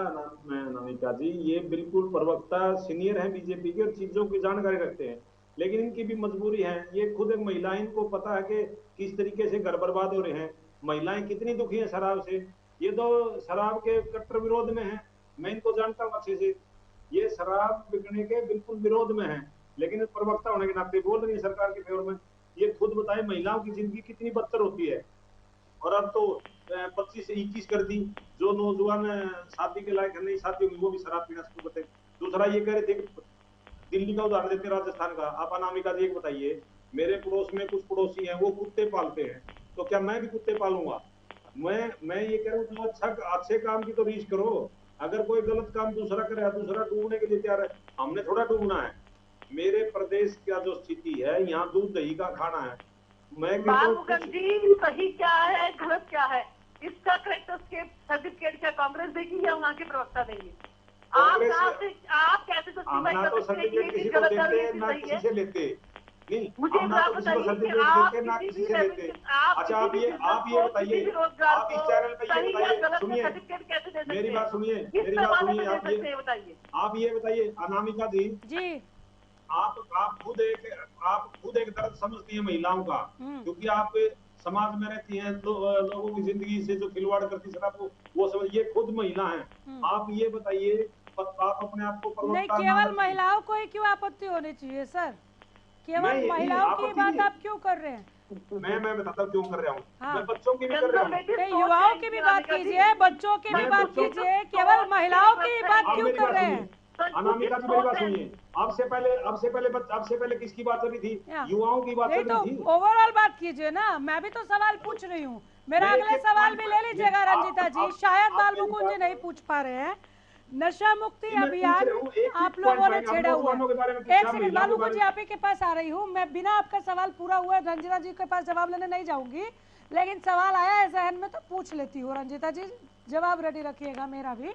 S3: नमिता जी, ये बिल्कुल प्रवक्ता सीनियर हैं बीजेपी के और चीजों की जानकारी रखते हैं, लेकिन इनकी भी मजबूरी है। ये खुद एक महिला, इनको पता है कि किस तरीके से घर बर्बाद हो रहे हैं, महिलाएं कितनी दुखी हैं शराब से। ये तो शराब के कट्टर विरोध में है, मैं इनको जानता हूँ अच्छे से। ये शराब बिकने के बिल्कुल विरोध में है, लेकिन प्रवक्ता होने के नाते बोल रही है सरकार के फेवर में। ये खुद बताए महिलाओं की जिंदगी कितनी बदतर होती है। और अब तो 25 से 21 कर दी, जो नौजवान शादी के लायक नहीं शादी होंगी वो भी शराब पीना शुरू करते। दूसरा ये कह रहे थे, दिल्ली का उदाहरण देते, राजस्थान का। आप अनामिका जी एक बताइए, मेरे पड़ोस में कुछ पड़ोसी हैं वो कुत्ते पालते हैं, तो क्या मैं भी कुत्ते पालूंगा? मैं ये कह रहा हूँ, तो अच्छे काम की तो रीस करो। अगर कोई गलत काम दूसरा करे, दूसरा डूबने के लिए तैयार है, हमने थोड़ा डूबना है। मेरे प्रदेश का जो स्थिति है, यहाँ दूध दही का खाना है। मैं
S6: जी सही क्या है गलत क्या है, इसका करेक्टर सर्टिफिकेट क्या कांग्रेस देगी या वहाँ के प्रवक्ता देंगे? आप कैसे कैसे जस्टिफाई
S3: ना
S6: कर
S3: तो
S6: सकते हैं कि
S3: सर्टिफिकेट
S6: ये
S3: किसी
S6: चीज
S3: को
S6: गलत है और
S3: देते
S6: ये चीज
S3: ना
S6: सही
S3: किसी
S6: है?
S3: से लेते। नहीं,
S6: मुझे
S3: हम
S6: एक
S3: ना तो
S6: बात
S3: किसी को
S6: बताइए कि
S3: सर्टिफिकेट
S6: आप
S3: देते ना
S6: किसी
S3: किसी
S6: भी
S3: से लेते।
S6: रेवेन्यू, आप
S3: अच्छा,
S6: किसी भी
S3: आप
S6: बिजनेस
S3: ये
S6: को,
S3: बताइए,
S6: किसी भी रोजगार
S3: आप इस
S6: को
S3: चैनल पे ये
S6: सही या
S3: बताइए,
S6: गलत में
S3: सुनिए
S6: सर्टिफिकेट कैसे दे सकते
S3: मेरी बात
S6: हैं?
S3: सुनिए,
S6: किस
S3: मेरी बात
S6: पैमाने
S3: सुनिए,
S6: पे दे सकते हैं बताइए?
S3: आप ये बताइए अनामिका जी,
S1: जी।
S3: आप खुद एक दर्द समझती हैं महिलाओं का, क्योंकि आप समाज में रहती हैं, लोगों की जिंदगी से जो खिलवाड़ करती है वो समझ, ये खुद महिला हैं। आप ये बताइए, आप अपने आप को
S1: नहीं,
S3: प्रवक्ता ना
S1: केवल
S3: रखिए।
S1: महिलाओं को ही क्यों आपत्ति होनी चाहिए सर? केवल
S3: नहीं,
S1: महिलाओं की
S3: आपत्ति
S1: बात
S3: नहीं।
S1: आप क्यों कर रहे हैं?
S3: मैं बताता हूँ क्यों कर रहा हूँ।
S1: हाँ।
S3: मैं बच्चों की भी कर रहा हूँ।
S1: नहीं, युवाओं की भी बात कीजिए, बच्चों की भी बात कीजिए, केवल महिलाओं की बात
S3: आप
S1: क्यों
S3: मेरी
S1: कर
S3: बात
S1: रहे
S3: सुनिए,
S1: हैं?
S3: अनामिका जी मेरी बात सुनिए। आपसे पहले किसकी बात चली थी? युवाओं की बात
S1: नहीं
S3: चल
S1: तो
S3: रही थी।
S1: ओवरऑल बात कीजिए ना, मैं भी तो सवाल पूछ रही हूँ। मेरा
S3: मैं
S1: अगले
S3: एक
S1: सवाल
S3: पॉइंट
S1: भी
S3: पर-
S1: ले लीजिएगा रंजीता जी, शायद
S3: आप
S1: बाल
S3: मेरी
S1: मुकुंद जी
S3: बात-
S1: नहीं पूछ पा रहे हैं। नशा मुक्ति
S3: मैं पूछ
S1: अभियान
S3: रहा हूँ, एक
S1: आप
S3: पॉइंट
S1: लोगों ने
S3: पर, हम
S1: छेड़ा हुआ
S3: नौजवानों के बारे में
S1: है।
S3: पूछा,
S1: एक सेकंड,
S3: महिलाओं
S1: बाल
S3: के
S1: मुकुंद
S3: बारे
S1: जी
S3: में।
S1: आप ही के पास आ रही हूँ मैं। बिना आपका सवाल पूरा हुआ रंजीता जी के पास जवाब लेने नहीं जाऊंगी, लेकिन सवाल आया है जहन में तो पूछ लेती हूँ। रंजीता जी जवाब रेडी रखिएगा मेरा भी।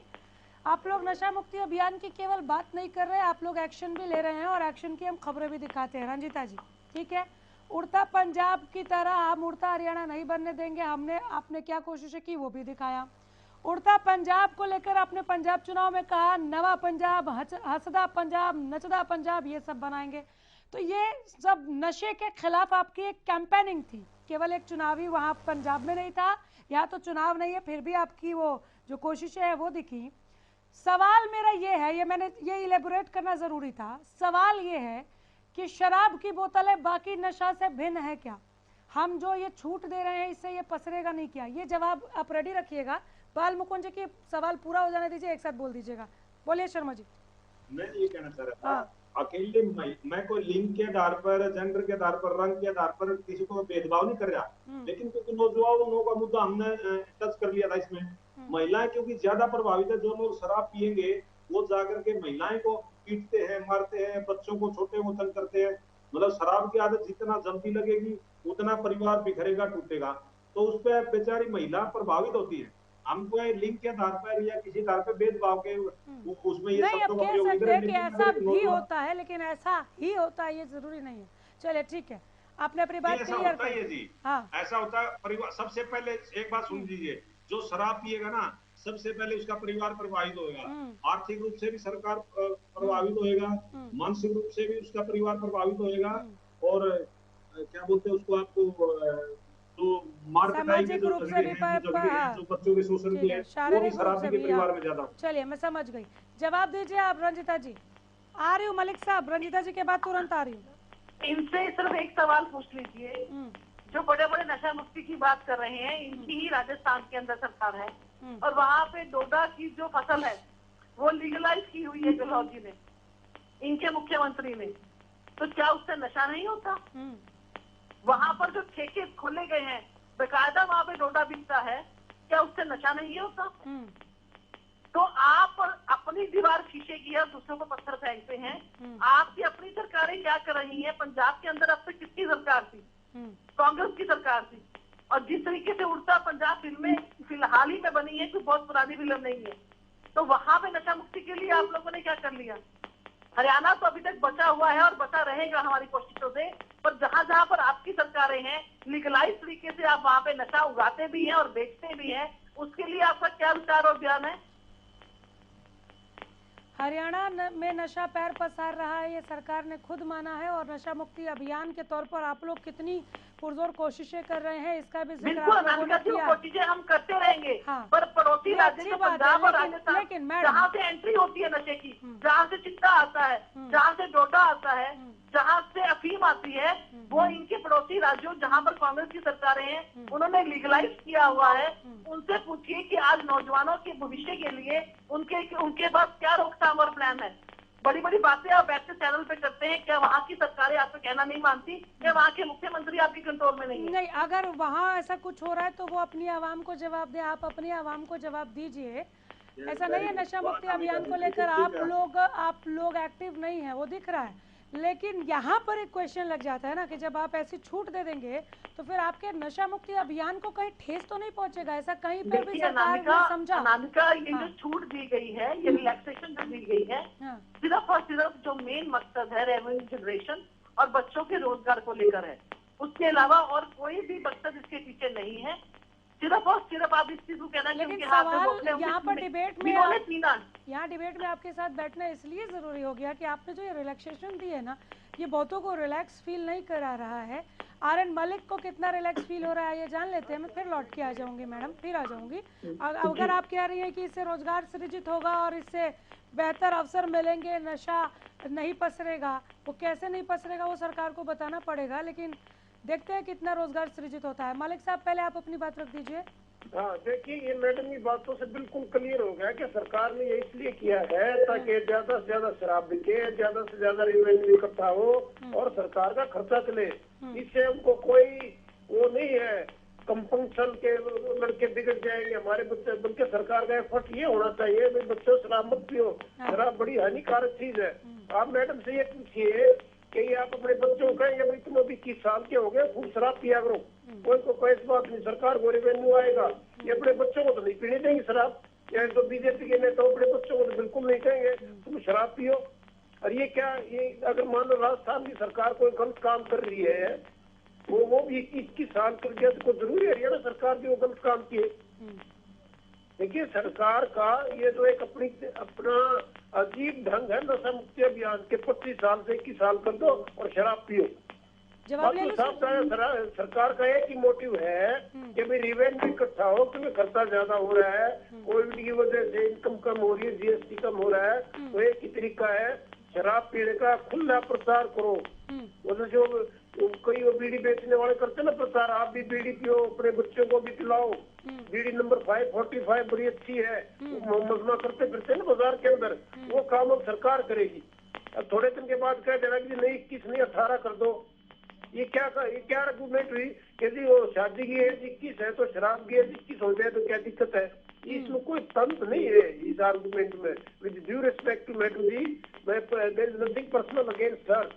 S1: आप लोग नशा मुक्ति अभियान की केवल बात नहीं कर रहे, आप लोग एक्शन भी ले रहे हैं और एक्शन की हम खबरें भी दिखाते हैं रंजीता जी, ठीक है? उड़ता पंजाब की तरह हम उड़ता हरियाणा नहीं बनने देंगे। आपने क्या कोशिशें की वो भी दिखाया। उड़ता पंजाब को लेकर आपने पंजाब चुनाव में कहा नवा पंजाब, हंसदा पंजाब, नचदा पंजाब, ये सब बनाएंगे। तो ये सब नशे के खिलाफ आपकी एक कैंपेनिंग थी, केवल एक चुनावी वहाँ पंजाब में नहीं था। यहाँ तो चुनाव नहीं है, फिर भी आपकी वो जो कोशिशें है वो दिखी। सवाल मेरा ये है, ये इलेबोरेट करना जरूरी था। सवाल ये है कि शराब की बोतलें बाकी नशा से भिन्न है क्या? हम जो ये छूट दे रहे हैं इससे ये पसरेगा नहीं क्या? ये जवाब आप रेडी रखिएगा। बाल मुकुंद जी की सवाल पूरा हो जाने दीजिए, एक साथ बोल दीजिएगा। बोलिए शर्मा जी।
S3: मैं ये कहना चाह रहा था, अकेले मैं कोई लिंग के आधार पर, जेंडर के आधार पर, रंग के आधार पर किसी को भेदभाव नहीं कर रहा, लेकिन क्योंकि नौजवानों का मुद्दा हमने टच कर लिया था इसमें, महिलाएं क्योंकि ज्यादा प्रभावित है। जो लोग शराब पियेंगे वो जाकर के महिलाएं को पीटते हैं, मारते हैं, बच्चों को छोटे को तंग करते हैं। मतलब शराब की आदत जितना जमती लगेगी उतना परिवार बिखरेगा, टूटेगा, तो उस पर बेचारी महिला प्रभावित होती है। हमको लिंग के आधार पर या किसी आधार पर भेदभाव के उसमें ये
S1: नहीं, अब
S3: शब्दों का
S1: कह
S3: प्रयोग
S1: सकते हैं कि
S3: लेकिन
S1: ऐसा
S3: अगर
S1: भी होता है, लेकिन ऐसा ही होता है ये जरूरी नहीं है। चलिए ठीक है, आपने अपनी बात क्लियर कर दी। हाँ,
S3: ऐसा होता है। परिवार सबसे पहले एक बात सुन लीजिए, जो शराब पिएगा ना सबसे पहले उसका परिवार प्रभावित होएगा, आर्थिक रूप से भी सरकार प्रभावित होएगा, मानसिक रूप से भी उसका परिवार प्रभावित होएगा, और क्या बोलते हैं उसको, आपको जो मार पिटाई के
S1: सामाजिक रूप से भी
S3: जो बच्चों के शोषण के हैं, वो भी
S1: शारीरिक रूप
S3: शराबी
S1: से
S3: के
S1: भी।
S3: परिवार में ज्यादा।
S1: चलिए मैं समझ गई, जवाब दीजिए आप रंजीता जी। आ रही हूँ मलिक साहब, रंजीता जी के बाद तुरंत आ रही हूँ।
S6: इनसे सिर्फ एक सवाल पूछ लीजिए, जो बड़े बड़े नशा मुक्ति की बात कर रहे हैं, इनकी ही राजस्थान के अंदर सरकार है और वहाँ पे डोडा की जो फसल है वो लीगलाइज की हुई है गहलोत जी ने, इनके मुख्यमंत्री ने, तो क्या उससे नशा नहीं होता? वहाँ पर जो ठेके खोले गए हैं, बेकायदा वहाँ पे डोडा बिकता है, क्या उससे नशा नहीं होता? तो आप अपनी दीवार शीशे की है, दूसरों को पत्थर फेंकते हैं। आपकी अपनी सरकारें क्या कर रही हैं? पंजाब के अंदर अब तक किसकी सरकार थी? कांग्रेस की सरकार थी। और जिस तरीके से उड़ता पंजाब फिल्में फिलहाल ही में बनी है, कोई बहुत पुरानी फिल्म नहीं है, तो वहां पे नशा मुक्ति के लिए आप लोगों ने क्या कर लिया? हरियाणा तो अभी तक बचा हुआ है और बचा रहेगा हमारी कोशिशों से, पर जहां जहां पर आपकी सरकारें हैं, लीगलाइज तरीके से आप वहां पे नशा उगाते भी हैं और बेचते भी हैं, उसके लिए आपका क्या विचार और बयान है?
S1: हरियाणा में नशा पैर पसार रहा है, ये सरकार ने खुद माना है, और नशा मुक्ति अभियान के तौर पर आप लोग कितनी पुरजोर कोशिशें कर रहे हैं इसका भी जिक्र आप लोगों ने किया।
S6: कोशिशें हम करते रहेंगे,
S1: हाँ,
S6: पर पड़ोसी राज्य जो पंजाब और राजस्थान, जहाँ से एंट्री होती है नशे की, जहाँ से चिट्टा आता है, जहाँ से डोडा आता है, जहाँ से अफीम आती है, वो इनके पड़ोसी राज्यों जहाँ पर कांग्रेस की सरकारें हैं उन्होंने लीगलाइज किया हुआ है। उनसे पूछिए कि आज नौजवानों के भविष्य के लिए उनके पास क्या रोकथाम और प्लान है? बड़ी बड़ी बातें आप बैठ के चैनल पे करते हैं, क्या वहाँ की सरकारें आपका कहना नहीं मानती? क्या वहाँ के मुख्यमंत्री आपके कंट्रोल में नहीं है?
S1: नहीं, अगर वहाँ ऐसा कुछ हो रहा है तो वो अपनी आवाम को जवाब दे, आप अपनी आवाम को जवाब दीजिए। ऐसा नहीं है नशा मुक्ति अभियान को लेकर आप लोग एक्टिव नहीं है, वो दिख रहा है, लेकिन यहाँ पर एक क्वेश्चन लग जाता है ना कि जब आप ऐसी छूट दे देंगे तो फिर आपके नशा मुक्ति अभियान को कहीं ठेस तो नहीं पहुंचेगा? ऐसा कहीं पर भी सरकार ने समझा?
S6: अनामिका, ये जो छूट दी गई है, ये रिलैक्सेशन जो दी गई है, सिर्फ और मेन मकसद है रेवेन्यू जनरेशन और बच्चों के रोजगार को लेकर है। उसके अलावा और कोई भी मकसद इसके पीछे नहीं है। सिर्फ और सिर्फ आप इस चीज को कहना
S1: लेकिन
S6: कि
S1: सवाल यहाँ पर डिबेट में यहाँ डिबेट में आपके साथ बैठना इसलिए जरूरी हो गया कि आपने जो ये रिलैक्सेशन दी है ना, ये बहुतों को रिलैक्स फील नहीं करा रहा है। आर.एन. मलिक को कितना रिलैक्स फील हो रहा है ये जान लेते हैं। मैं फिर लौट के आ जाऊंगी मैडम, फिर आ जाऊंगी। अगर आप कह रही हैं कि इससे रोजगार सृजित होगा और इससे बेहतर अवसर मिलेंगे, नशा नहीं पसरेगा, वो कैसे नहीं पसरेगा वो सरकार को बताना पड़ेगा, लेकिन देखते हैं कितना रोजगार सृजित होता है। मलिक साहब पहले आप अपनी बात रख दीजिए।
S5: हाँ देखिए, ये मैडम की बातों से बिल्कुल क्लियर हो गया कि सरकार ने ये इसलिए किया है ताकि ज्यादा से ज्यादा शराब बिके, ज्यादा से ज्यादा रेवेन्यू इकट्ठा हो और सरकार का खर्चा चले। इससे उनको कोई वो नहीं है कंपंक्शन के लड़के बिगड़ जाएंगे हमारे बच्चे, बल्कि सरकार का एफर्ट ये होना चाहिए भाई बच्चों शराब मत पियो, शराब बड़ी हानिकारक चीज है। आप मैडम से ये पूछिए कि ये आप अपने बच्चों का ये भाई तुम अभी 21 साल के हो गए, खूब शराब पिया करो, कोई बात नहीं, सरकार को रेवेन्यू आएगा। ये अपने बच्चों को तो नहीं पीने देंगे शराब, या तो बीजेपी के नेता अपने बच्चों को तो बिल्कुल नहीं कहेंगे तुम शराब पियो। और ये क्या, ये अगर मान लो राजस्थान की सरकार कोई गलत काम कर रही है, वो भी 21 साल कर गया तो जरूरी है हरियाणा सरकार भी वो गलत काम किए। देखिए सरकार का ये तो एक अपना अजीब ढंग है नशा मुक्ति अभियान के 25 साल से 21 साल कर दो और शराब पियो। सरकार का एक ही मोटिव है कि भाई रेवेन्यू इकट्ठा हो, क्योंकि खर्चा ज्यादा हो रहा है, कोविड की वजह से इनकम कम हो रही है, जीएसटी कम हो रहा है, तो एक ही तरीका है शराब पीने का खुला प्रचार करो। मतलब जो कई वो बीड़ी बेचने वाले करते ना प्रचार, आप भी बीड़ी पियो, अपने बच्चों को भी पिलाओ, बीड़ी नंबर 545 बड़ी अच्छी है, मजमा करते फिरते ना बाजार के अंदर, वो काम अब सरकार करेगी। अब थोड़े दिन के बाद कह देना कि नहीं 21 नहीं 18 कर दो। ये क्या आर्गूमेंट हुई? यदि वो शादी की एज 21 है तो शराब की एज 21 हो जाए तो क्या दिक्कत है? इसमें कोई तंत्र नहीं है इस आर्गूमेंट में। With due respect to madam ji, मैं there is nothing personal against her,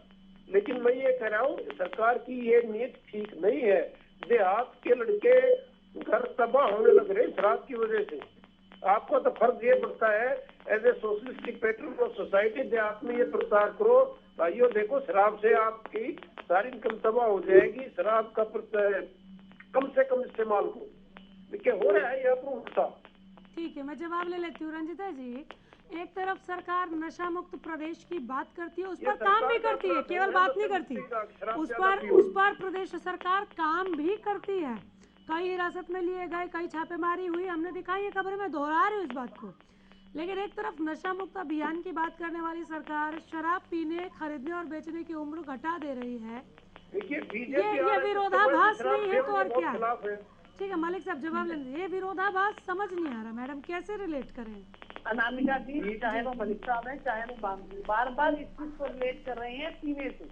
S5: लेकिन मैं ये कह रहा हूँ सरकार की ये नीयत ठीक नहीं है। देहात के लड़के घर तबाह होने लग रहे शराब की वजह से। आपको तो फर्ज ये पड़ता है as a socialistic patriot of society, देहात में ये प्रचार करो भाइयों देखो शराब से आपकी सारी इनकम तबाह हो जाएगी, शराब का कम से कम इस्तेमाल करो। देखिए हो रहा है यहाँ पर उल्टा।
S1: ठीक है, मैं जवाब ले लेती हूँ। रंजिता जी, एक तरफ सरकार नशा मुक्त प्रदेश की बात करती है, उस पर काम भी करती है, केवल बात नहीं करती, उस पर प्रदेश सरकार काम भी करती है। कई हिरासत में लिए गए, कई छापेमारी हुई, हमने दिखाई है खबर में, दोहरा रही हूँ इस बात को। लेकिन एक तरफ नशा मुक्त अभियान की बात करने वाली सरकार शराब पीने, खरीदने और बेचने की उम्र घटा दे रही है। ये विरोधाभास नहीं है तो और क्या? ठीक है मलिक साहब जवाब ले लीजिए। ये विरोधाभास समझ नहीं आ रहा मैडम, कैसे रिलेट करें?
S6: अनामिका जी, चाहे वो मलिक साहब है चाहे वो बार बार इस चीज को रिलेट कर रहे हैं पीने से।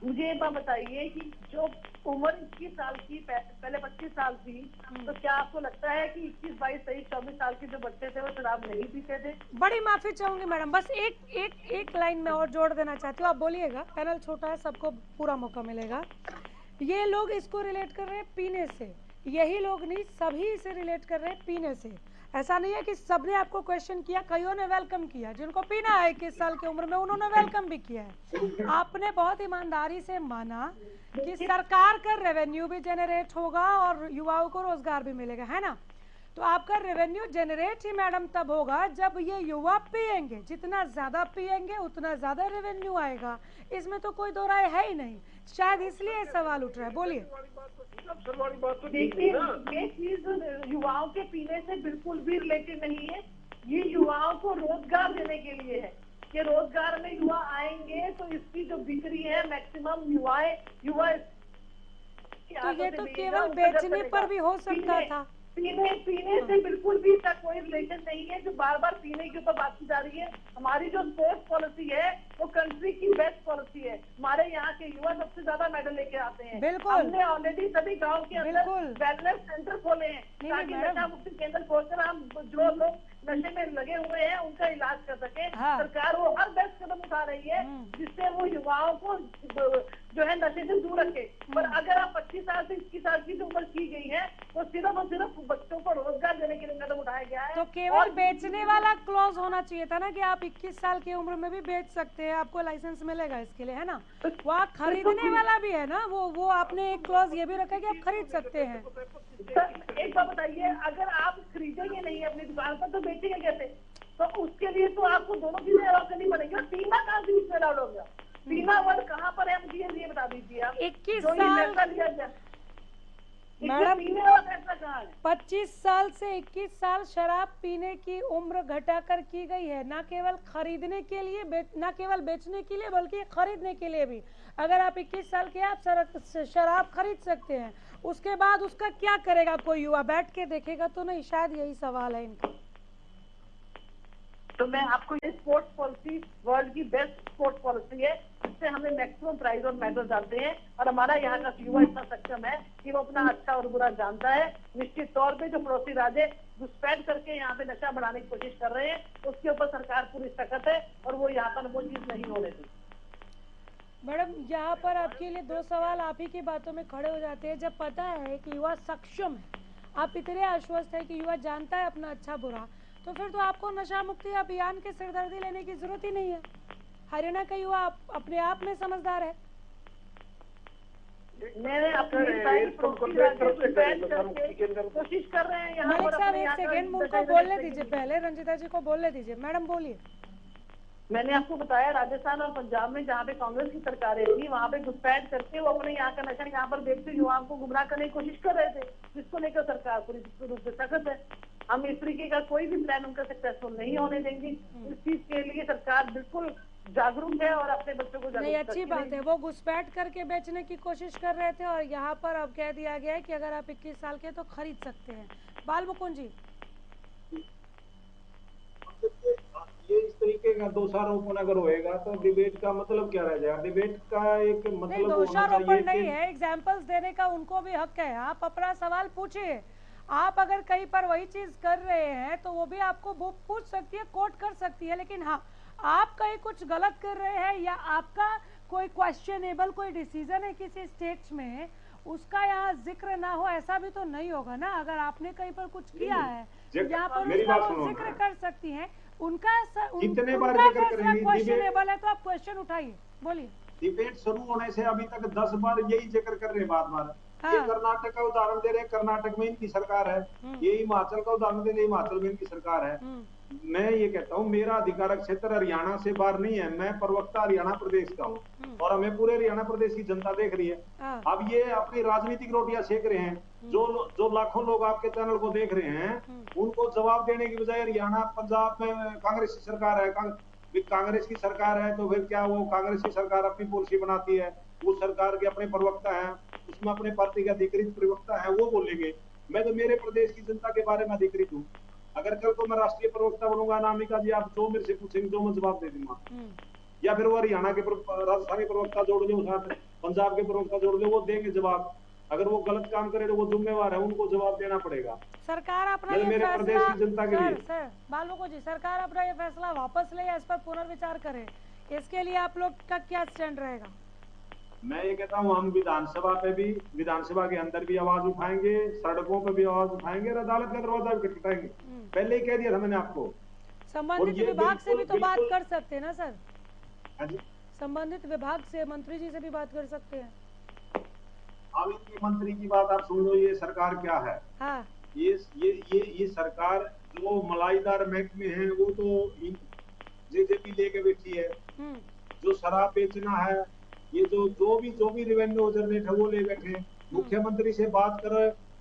S6: मुझे ये बात बताइए कि जो उम्र 21 साल की पहले 25 साल थी, तो क्या आपको लगता है कि 21, 22, 23, 24 साल के जो बच्चे थे वो शराब नहीं पीते थे?
S1: बड़ी माफी चाहूंगी मैडम, बस एक लाइन में और जोड़ देना चाहती हूँ, आप बोलिएगा, पैनल छोटा है सबको पूरा मौका मिलेगा। ये लोग इसको रिलेट कर रहे हैं पीने से, यही लोग नहीं सभी इसे रिलेट कर रहे हैं पीने से। ऐसा नहीं है कि सबने आपको क्वेश्चन किया, कईयों ने वेलकम किया, जिनको पीना है 21 साल की उम्र में उन्होंने वेलकम भी किया है। आपने बहुत ईमानदारी से माना कि सरकार का रेवेन्यू भी जनरेट होगा और युवाओं को रोजगार भी मिलेगा, है ना? तो आपका रेवेन्यू जनरेट ही मैडम तब होगा जब ये युवा पिएंगे, जितना ज्यादा पिएंगे उतना ज्यादा रेवेन्यू आएगा, इसमें तो कोई दो राय है ही नहीं। शायद इसलिए सवाल उठ रहा है, बोलिए।
S6: देखिए ये चीज युवाओं के पीने से बिल्कुल भी रिलेटेड नहीं है, ये युवाओं को रोजगार देने के लिए है कि रोजगार में युवा आएंगे तो इसकी जो बिक्री है मैक्सिमम युवा
S1: तो ये तो केवल बेचने पर भी हो सकता था।
S6: पीने से बिल्कुल भी इसका कोई रिलेशन नहीं है। जो बार बार पीने के ऊपर बात की जा रही है, हमारी जो स्पोर्ट्स पॉलिसी है वो कंट्री की बेस्ट पॉलिसी है। हमारे यहाँ के युवा सबसे ज्यादा मेडल लेके आते हैं।
S1: बिल्कुल,
S6: हमने ऑलरेडी सभी गांव के अंदर वेलनेस सेंटर खोले हैं ताकि नशा मुक्ति केंद्र खोलकर हम जो लोग नशे में लगे हुए हैं उनका इलाज कर सके।
S1: हाँ।
S6: सरकार वो हर बेस्ट कदम उठा रही है जिससे वो युवाओं को जो है नशे से दूर रखे। पर अगर आप 25 साल से 21 साल की जो उम्र की गई है तो सिर्फ और सिर्फ बच्चों को रोजगार देने के लिए कदम उठाया गया है।
S1: तो केवल बेचने वाला क्लॉज होना चाहिए था ना कि आप 21 साल की उम्र में भी बेच सकते हैं, आपको लाइसेंस मिलेगा इसके लिए, है ना। वहाँ खरीदने वाला भी है ना, वो आपने एक क्लॉज ये भी रखा है कि आप खरीद सकते हैं।
S6: सर एक बात बताइए, अगर आप खरीदेंगे नहीं अपनी दुकान पर तो बेचेंगे कैसे? तो उसके लिए तो आपको दोनों चीजें अलाउ करनी पड़ेगी। और बीमा कहाँ से इसमें अलाउड हो गया? बीमा वर्ड कहाँ पर है मुझे ये बता दीजिए आप।
S1: 21
S6: जो ये
S1: साल
S6: फैसला लिया गया,
S1: मैडम,
S6: बीमे वाला फैसला कहाँ है?
S1: 25 साल से 21 साल शराब पीने की उम्र घटाकर की गई है, ना केवल खरीदने के लिए, ना केवल बेचने के लिए बल्कि खरीदने के लिए भी। अगर आप 21 साल के आप शराब खरीद सकते हैं, उसके बाद उसका क्या करेगा कोई युवा? बैठ के देखेगा तो नहीं, शायद यही सवाल है इनका।
S6: तो मैं आपको ये स्पोर्ट्स पॉलिसी वर्ल्ड की बेस्ट स्पोर्ट्स पॉलिसी है जिससे हमें मैक्सिमम प्राइज और मेडल जाते हैं। और हमारा यहाँ का युवा इतना सक्षम है कि वो अपना अच्छा और बुरा जानता है। निश्चित तौर पे जो पड़ोसी राज्य घुसपैठ करके यहाँ पे नशा बढ़ाने की कोशिश कर रहे हैं उसके ऊपर सरकार पूरी सख्त है और वो यहाँ पर वो चीज नहीं होने दी।
S1: मैडम, यहाँ पर आपके लिए दो सवाल आप ही की बातों में खड़े हो जाते हैं। जब पता है कि युवा सक्षम है, आप इतने आश्वस्त है कि युवा जानता है अपना अच्छा बुरा, तो फिर तो आपको नशा मुक्ति अभियान के सिरदर्दी लेने की जरूरत ही नहीं है। हरियाणा का युवा अपने आप में समझदार है।
S6: मैंने अपने कोशिश कर रहे हैं यहाँ
S1: मलिक
S6: पर
S1: साहब
S6: अपने
S1: एक
S6: यहाँ
S1: सेकेंड
S6: का
S1: मुझको बोलने दीजिए, पहले रंजिता जी को बोलने दीजिए। मैडम बोलिए।
S6: मैंने आपको बताया राजस्थान और पंजाब में जहाँ पे कांग्रेस की सरकारें थी वहाँ पे घुसपैठ करके वो अपने यहाँ का नशा यहाँ पर देखते युवाओं को गुमराह करने की कोशिश कर रहे थे, जिसको लेकर सरकार पूरी रूप से सख्त है। हम इस तरीके का कोई भी प्लान उनका सक्सेसफुल नहीं होने देंगे। इस चीज के लिए सरकार बिल्कुल जागरूक है और अपने बच्चों को
S1: नहीं, अच्छी बात है। वो घुसपैठ करके बेचने की कोशिश कर रहे थे और यहाँ पर अब कह दिया गया है कि अगर आप 21 साल के तो खरीद सकते हैं। बाल मुकुंद जी,
S3: ये इस तरीके का दोषारोपण अगर होएगा तो डिबेट का मतलब क्या रह जाएगा? डिबेट का एक
S1: नहीं,
S3: मतलब होना
S1: दोषारोपण
S3: चाहिए
S1: नहीं
S3: कि
S1: है, एग्जाम्पल्स देने का उनको भी हक है। आप अपना सवाल पूछिए। आप अगर कहीं पर वही चीज कर रहे हैं तो वो भी आपको पूछ सकती है, कोट कर सकती है। लेकिन हाँ, आप कहीं कुछ गलत कर रहे हैं या आपका कोई क्वेश्चनेबल कोई डिसीजन है किसी स्टेट्स में, उसका यहाँ जिक्र ना हो, ऐसा भी तो नहीं होगा ना। अगर आपने कहीं पर कुछ किया है यहाँ पर
S3: मेरी
S1: उसका
S3: बात
S1: वो
S3: सुनो
S1: जिक्र
S3: ना।
S1: कर सकती हैं। उनका
S3: कितने बार
S1: उनका
S3: जिक्र
S1: फैसला
S3: करेंगे?
S1: क्वेश्चनेबल है तो आप क्वेश्चन उठाइए, बोलिए।
S3: डिबेट शुरू होने से अभी तक 10 बार यही जिक्र कर रहे हैं बार बार।
S1: हाँ।
S3: ये कर्नाटक का उदाहरण दे रहे हैं, कर्नाटक में इनकी सरकार है। ये हिमाचल का उदाहरण दे रहे हैं, हिमाचल में इनकी सरकार है। मैं ये कहता हूँ मेरा अधिकारक क्षेत्र हरियाणा से बाहर नहीं है, मैं प्रवक्ता हरियाणा प्रदेश का हूँ और हमें पूरे हरियाणा प्रदेश की जनता देख रही है। अब ये अपनी राजनीतिक रोटियां सेक रहे हैं। जो लाखों लोग आपके चैनल को देख रहे हैं उनको जवाब देने की बजाय हरियाणा पंजाब में कांग्रेस की सरकार है, कांग्रेस की सरकार है तो फिर क्या वो कांग्रेस की सरकार अपनी पॉलिसी बनाती है, वो सरकार के अपने प्रवक्ता है, उसमें अपने पार्टी के अधिकृत प्रवक्ता है, वो बोलेंगे। मैं तो मेरे प्रदेश की जनता के बारे में अधिकृत हूँ। अगर कल को मैं राष्ट्रीय प्रवक्ता बनूंगा अनामिका जी, आप जो मेरे से पूछेंगे जो मैं जवाब दे दूंगा। या फिर वो हरियाणा के राजस्थान के प्रवक्ता जोड़ दो साथ, पंजाब के प्रवक्ता जोड़ दो, वो देंगे जवाब। अगर वो गलत काम करे तो वो जिम्मेवार है, उनको जवाब देना पड़ेगा।
S1: सरकार अपना ये
S3: मेरे प्रदेश की जनता के लिए
S1: सर बालू को जी, सरकार अपना ये फैसला वापस ले या इस पर पुनर्विचार करे, इसके लिए आप लोग का क्या स्टैंड रहेगा?
S3: मैं ये कहता हूँ हम विधानसभा पे भी, विधानसभा के अंदर भी आवाज उठाएंगे, सड़कों पे भी आवाज उठाएंगे और अदालत का दरवाजा भी खटखटाएंगे। पहले ही कह दिया था मैंने आपको।
S1: संबंधित विभाग से भी तो बात कर सकते हैं ना सर?
S3: हाँ जी,
S1: संबंधित विभाग से, मंत्री जी से भी बात कर सकते हैं।
S3: अब इनकी मंत्री की बात आप सुन लो, ये सरकार क्या है। हाँ। ये सरकार जो मलाईदार महकमे है वो तो जेजेपी लेके बैठी है। जो शराब बेचना है, ये जो भी रेवेन्यू जनरेट है वो ले बैठे। मुख्यमंत्री से बात कर,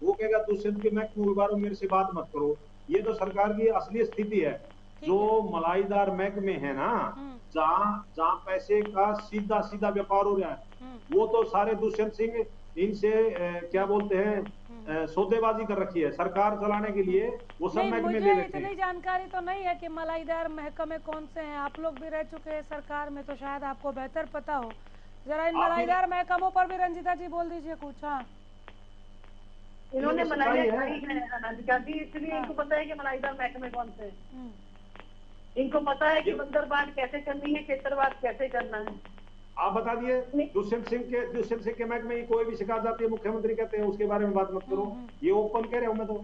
S3: वो कहेगा दुष्यंत के महकमे के बारे में मेरे से बात मत करो। ये तो सरकार की असली स्थिति है। जो मलाईदार महकमे है ना, जहाँ पैसे का सीधा सीधा व्यापार हो रहा है, वो तो सारे दुष्यंत सिंह इनसे क्या बोलते हैं सौदेबाजी कर रखी है सरकार चलाने के लिए। वो सब महकमे ले बैठे।
S1: इतनी जानकारी तो नहीं है कि मलाईदार महकमे कौन से हैं। आप लोग भी रह चुके हैं सरकार में तो शायद आपको बेहतर पता हो। जरा इन मलाईदार महकमों पर भी रंजिता जी बोल दीजिए कुछ। हाँ,
S6: इन्होंने
S3: तो
S6: मनाई
S3: सच्चाई है।
S6: है अनामिका जी, इसलिए इनको पता है कि मलाईदार महकमे कौन से हैं। इनको पता है कि बंदर बांट कैसे करनी है, क्षेत्रवाद कैसे करना है।
S3: आप बता दिए दुष्यंत सिंह के महकमे में कोई भी शिकायत जाती है, मुख्यमंत्री कहते हैं उसके बारे में बात मत करो। ये ओपन कह रहे हो मैं तो।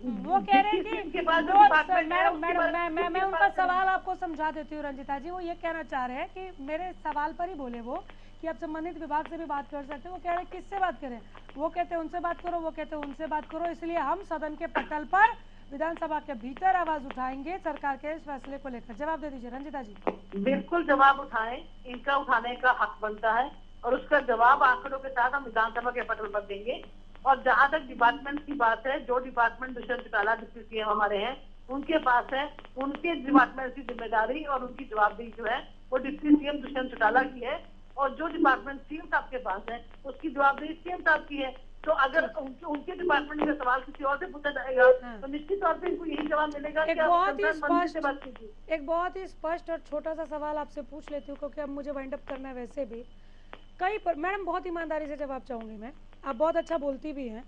S1: वो कह रहे हैं कि
S6: इनके पास जो
S1: दो
S6: डिपार्टमेंट है, उसके बारे में
S1: मैं उनका सवाल आपको समझा देती हूँ रंजिता जी। वो ये कहना चाह रहे हैं कि मेरे सवाल पर ही बोले वो कि आप संबंधित विभाग से भी बात कर सकते हो। वो कह रहे हैं किससे बात करें, वो कहते हैं उनसे बात करो, वो कहते हैं उनसे बात करो। इसलिए हम सदन के पटल पर विधानसभा के भीतर आवाज उठाएंगे सरकार के इस फैसले को लेकर। जवाब दे दीजिए रंजिता जी।
S6: बिल्कुल जवाब उठाएं, इनका उठाने का हक बनता है और उसका जवाब आंकड़ों के साथ हम विधानसभा के पटल पर देंगे। और जहां तक डिपार्टमेंट की बात है, जो department Dushyant Chautala deputy CM हमारे हैं उनके पास है, उनके डिपार्टमेंट की जिम्मेदारी और उनकी जवाबदेही जो है वो डिप्टी सीएम दुष्यंत चौटाला की है। और जो डिपार्टमेंट सीएम साहब के पास है उसकी जवाबदेही सीएम साहब की है। तो अगर उनके डिपार्टमेंट का सवाल किसी और से पूछा जाएगा तो निश्चित तौर पर इनको यही जवाब मिलेगा कि आप कंसर्न मंत्री से बात कीजिए।
S1: एक बहुत ही स्पष्ट और छोटा सा सवाल आपसे पूछ लेती हूँ क्योंकि अब मुझे वाइंड अप करना है। वैसे भी कहीं पर मैडम बहुत ईमानदारी से जवाब चाहूंगी मैं, आप बहुत अच्छा बोलती भी हैं।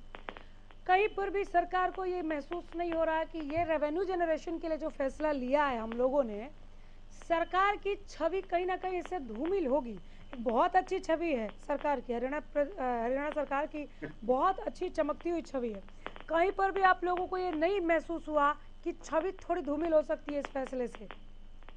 S1: कहीं पर भी सरकार को ये महसूस नहीं हो रहा है कि ये रेवेन्यू जनरेशन के लिए जो फैसला लिया है हम लोगों ने, सरकार की छवि कहीं ना कहीं इससे धूमिल होगी। बहुत अच्छी छवि है सरकार की, हरियाणा सरकार की बहुत अच्छी चमकती हुई छवि है। कहीं पर भी आप लोगों को ये नहीं महसूस हुआ कि छवि थोड़ी धूमिल हो सकती है इस फैसले से?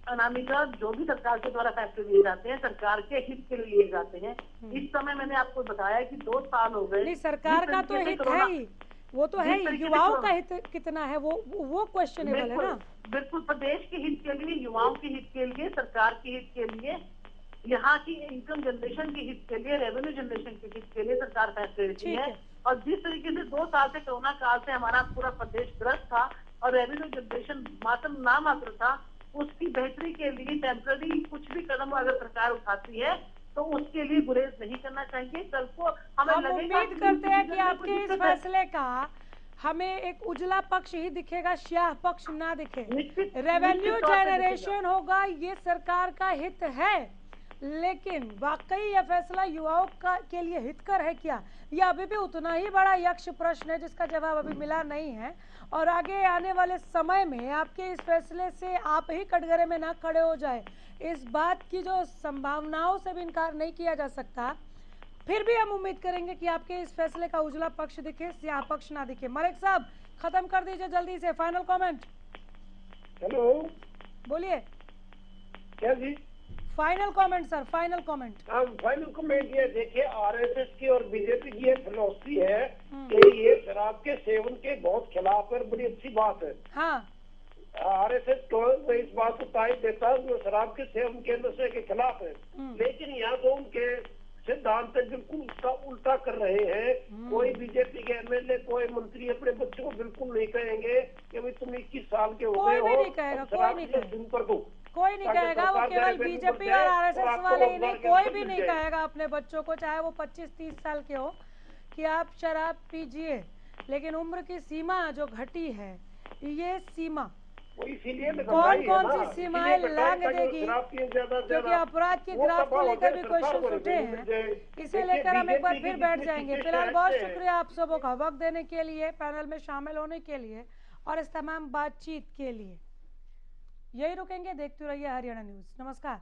S6: अनामिका, जो भी सरकार के द्वारा फैसले लिए जाते हैं सरकार के हित के लिए लिए जाते हैं। इस समय मैंने आपको बताया कि 2 साल हो गए।
S1: नहीं, सरकार का तो हित है ही, वो तो है ही, युवाओं का हित कितना है वो क्वेश्चनेबल है ना।
S6: बिल्कुल, प्रदेश के हित के लिए, युवाओं के हित के लिए, सरकार के हित के लिए, यहाँ की इनकम जनरेशन के हित के लिए, रेवेन्यू जनरेशन के हित के लिए सरकार फैसले लेती है। और जिस तरीके से 2 साल से कोरोना काल से हमारा पूरा प्रदेश ग्रस्त था और रेवेन्यू जनरेशन मात्र नामात्र था, उसकी बेहतरी के लिए टेम्पररी कुछ भी कदम अगर सरकार उठाती है तो उसके लिए गुरेज नहीं करना चाहिए। कल को हमें
S1: उम्मीद करते हैं कि आपके इस फैसले का हमें एक उजला पक्ष ही दिखेगा, स्याह पक्ष ना दिखे। रेवेन्यू जनरेशन होगा, ये सरकार का हित है, लेकिन वाकई यह फैसला युवाओं के लिए हितकर है क्या, यह अभी भी उतना ही बड़ा यक्ष प्रश्न है जिसका जवाब अभी मिला नहीं है। और आगे आने वाले समय में आपके इस फैसले से आप ही कटघरे में ना खड़े हो जाए, इस बात की जो संभावनाओं से भी इनकार नहीं किया जा सकता। फिर भी हम उम्मीद करेंगे कि आपके इस फैसले का उजला पक्ष दिखे, स्याह पक्ष ना दिखे। मलिक साहब खत्म कर दीजिए जल्दी से, फाइनल कमेंट।
S5: हेलो,
S1: बोलिए।
S5: क्या जी?
S1: Final comment sir, final comment.
S5: हाँ, फाइनल कमेंट ये देखिए, आरएसएस की और बीजेपी की ये फिलॉसफी है कि ये शराब के सेवन के बहुत खिलाफ है, बड़ी अच्छी बात है।
S1: हाँ,
S5: आरएसएस तो इस बात को तारीफ देता है जो शराब के सेवन के नशे के खिलाफ है, लेकिन यहाँ तो उनके सिद्धांत बिल्कुल उल्टा कर रहे हैं। कोई बीजेपी के एमएलए, कोई मंत्री अपने बच्चों को बिल्कुल नहीं कहेंगे कि भाई तुम 21 साल के हो गए हो,
S1: कोई नहीं कहेगा, कोई नहीं कहेगा। वो केवल बीजेपी और आरएसएस वाले ही नहीं, कोई भी नहीं कहेगा अपने बच्चों को, चाहे वो 25-30 साल के हो, कि आप शराब पीजिए। लेकिन उम्र की सीमा जो घटी है, ये सीमा कौन कौन सी सीमाएं लांग देगी, क्योंकि अपराध के ग्राफ को लेकर भी क्वेश्चन उठे हैं, इसे लेकर हम एक बार फिर बैठ जाएंगे। फिलहाल बहुत शुक्रिया आप सबों का वक्त देने के लिए, पैनल में शामिल होने के लिए और इस तमाम बातचीत के लिए। यही रुकेंगे, देखते रहिए हरियाणा न्यूज। नमस्कार।